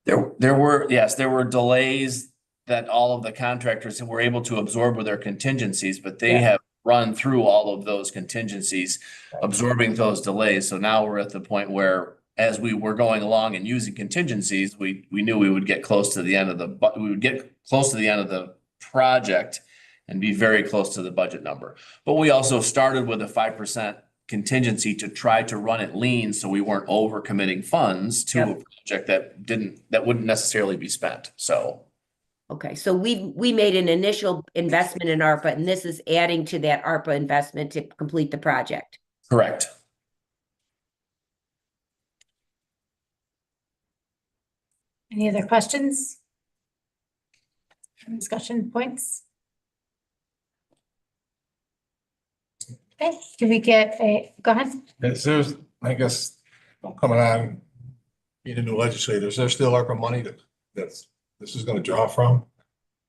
There were delays that all of the contractors were able to absorb with their contingencies, but they have run through all of those contingencies, absorbing those delays. So now we're at the point where, as we were going along and using contingencies, we knew we would get close to the end of the project and be very close to the budget number. But we also started with a 5% contingency to try to run it lean, so we weren't over committing funds to a project that wouldn't necessarily be spent. So. Okay, so we made an initial investment in ARPA, and this is adding to that ARPA investment to complete the project. Correct. Any other questions? Discussion points? Okay, can we get go ahead? There's, I guess, coming on, being a new legislator, is there still ARPA money that's this is gonna draw from?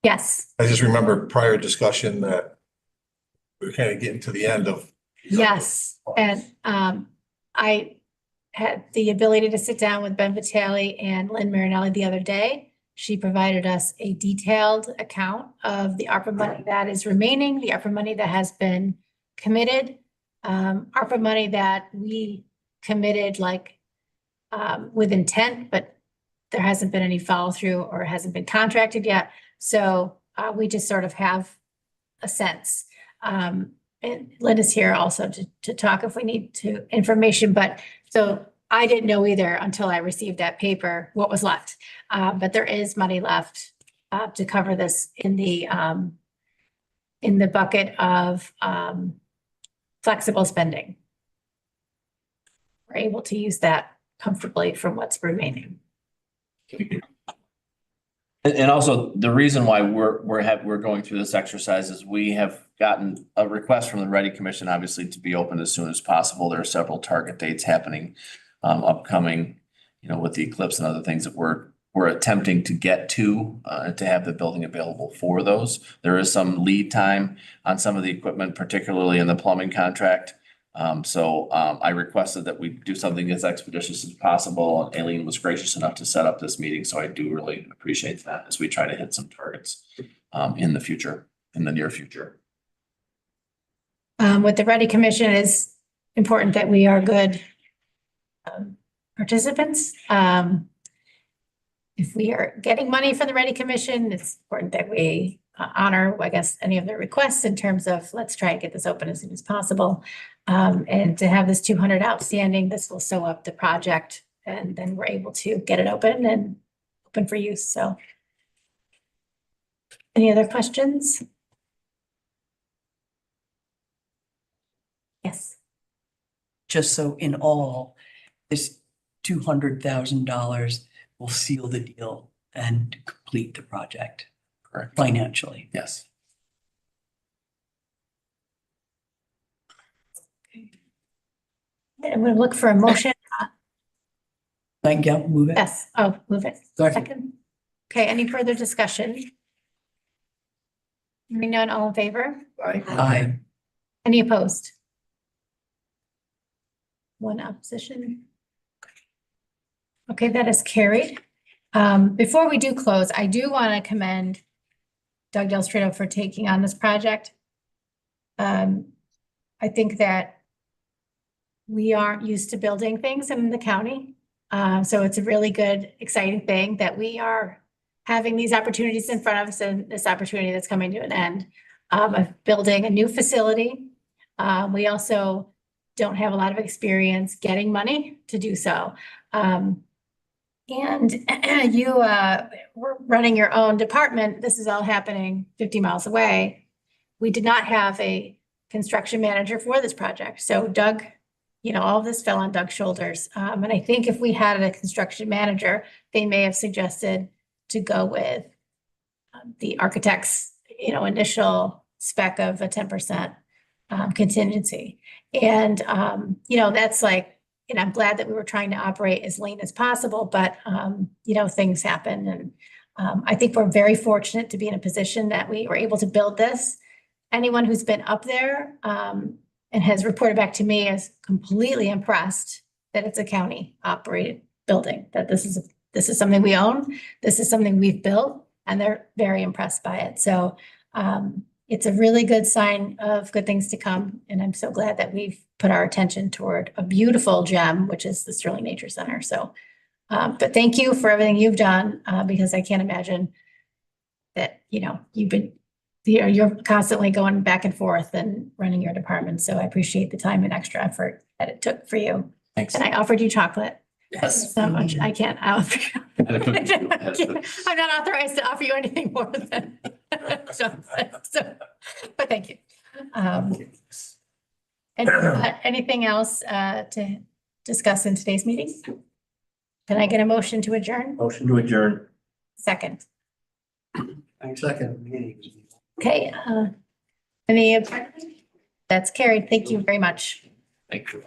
Yes. I just remember prior discussion that we're kind of getting to the end of. Yes, and I had the ability to sit down with Ben Vitale and Lynn Marinelli the other day. She provided us a detailed account of the ARPA money that is remaining, the ARPA money that has been committed, ARPA money that we committed with intent, but there hasn't been any follow through or hasn't been contracted yet. So we just sort of have a sense. And Lynn is here also to talk if we need to information, but so I didn't know either until I received that paper what was left. But there is money left to cover this in the bucket of flexible spending. We're able to use that comfortably from what's remaining. And also the reason why we're going through this exercise is we have gotten a request from the Ready Commission, obviously, to be open as soon as possible. There are several target dates happening, upcoming, with the eclipse and other things that we're attempting to get to have the building available for those. There is some lead time on some of the equipment, particularly in the plumbing contract. So I requested that we do something as expeditious as possible. And Aileen was gracious enough to set up this meeting. So I do really appreciate that as we try to hit some targets in the near future. With the Ready Commission, it is important that we are good participants. If we are getting money from the Ready Commission, it's important that we honor, I guess, any of their requests in terms of let's try and get this open as soon as possible. And to have this 200 outstanding, this will sew up the project and then we're able to get it open for use. So any other questions? Yes. Just so in all, this $200,000 will seal the deal and complete the project. Correct. Financially. Yes. And we'll look for a motion. Thank you, move it. Yes, oh, move it. Second. Okay, any further discussion? Hearing none, all in favor? Aye. Any opposed? One opposition. Okay, that is carried. Before we do close, I do want to commend Doug Del Strito for taking on this project. I think that we aren't used to building things in the county. So it's a really good, exciting thing that we are having these opportunities in front of us and this opportunity that's coming to an end of building a new facility. We also don't have a lot of experience getting money to do so. And you were running your own department. This is all happening 50 miles away. We did not have a construction manager for this project. So Doug, all of this fell on Doug's shoulders. And I think if we had a construction manager, they may have suggested to go with the architect's, initial spec of a 10% contingency. And, that's like, and I'm glad that we were trying to operate as lean as possible, but, things happen. And I think we're very fortunate to be in a position that we were able to build this. Anyone who's been up there and has reported back to me is completely impressed that it's a county operated building, that this is something we own. This is something we've built, and they're very impressed by it. So it's a really good sign of good things to come. And I'm so glad that we've put our attention toward a beautiful gem, which is the Sterling Nature Center. So, but thank you for everything you've done, because I can't imagine that, you're constantly going back and forth and running your department. So I appreciate the time and extra effort that it took for you. Thanks. And I offered you chocolate. Yes. So much. I can't offer you. And a cookie too. I'm not authorized to offer you anything more than chocolate. So, but thank you. And anything else to discuss in today's meeting? Can I get a motion to adjourn? Motion to adjourn. Second. Second meeting. Okay. That's carried. Thank you very much. Thank you.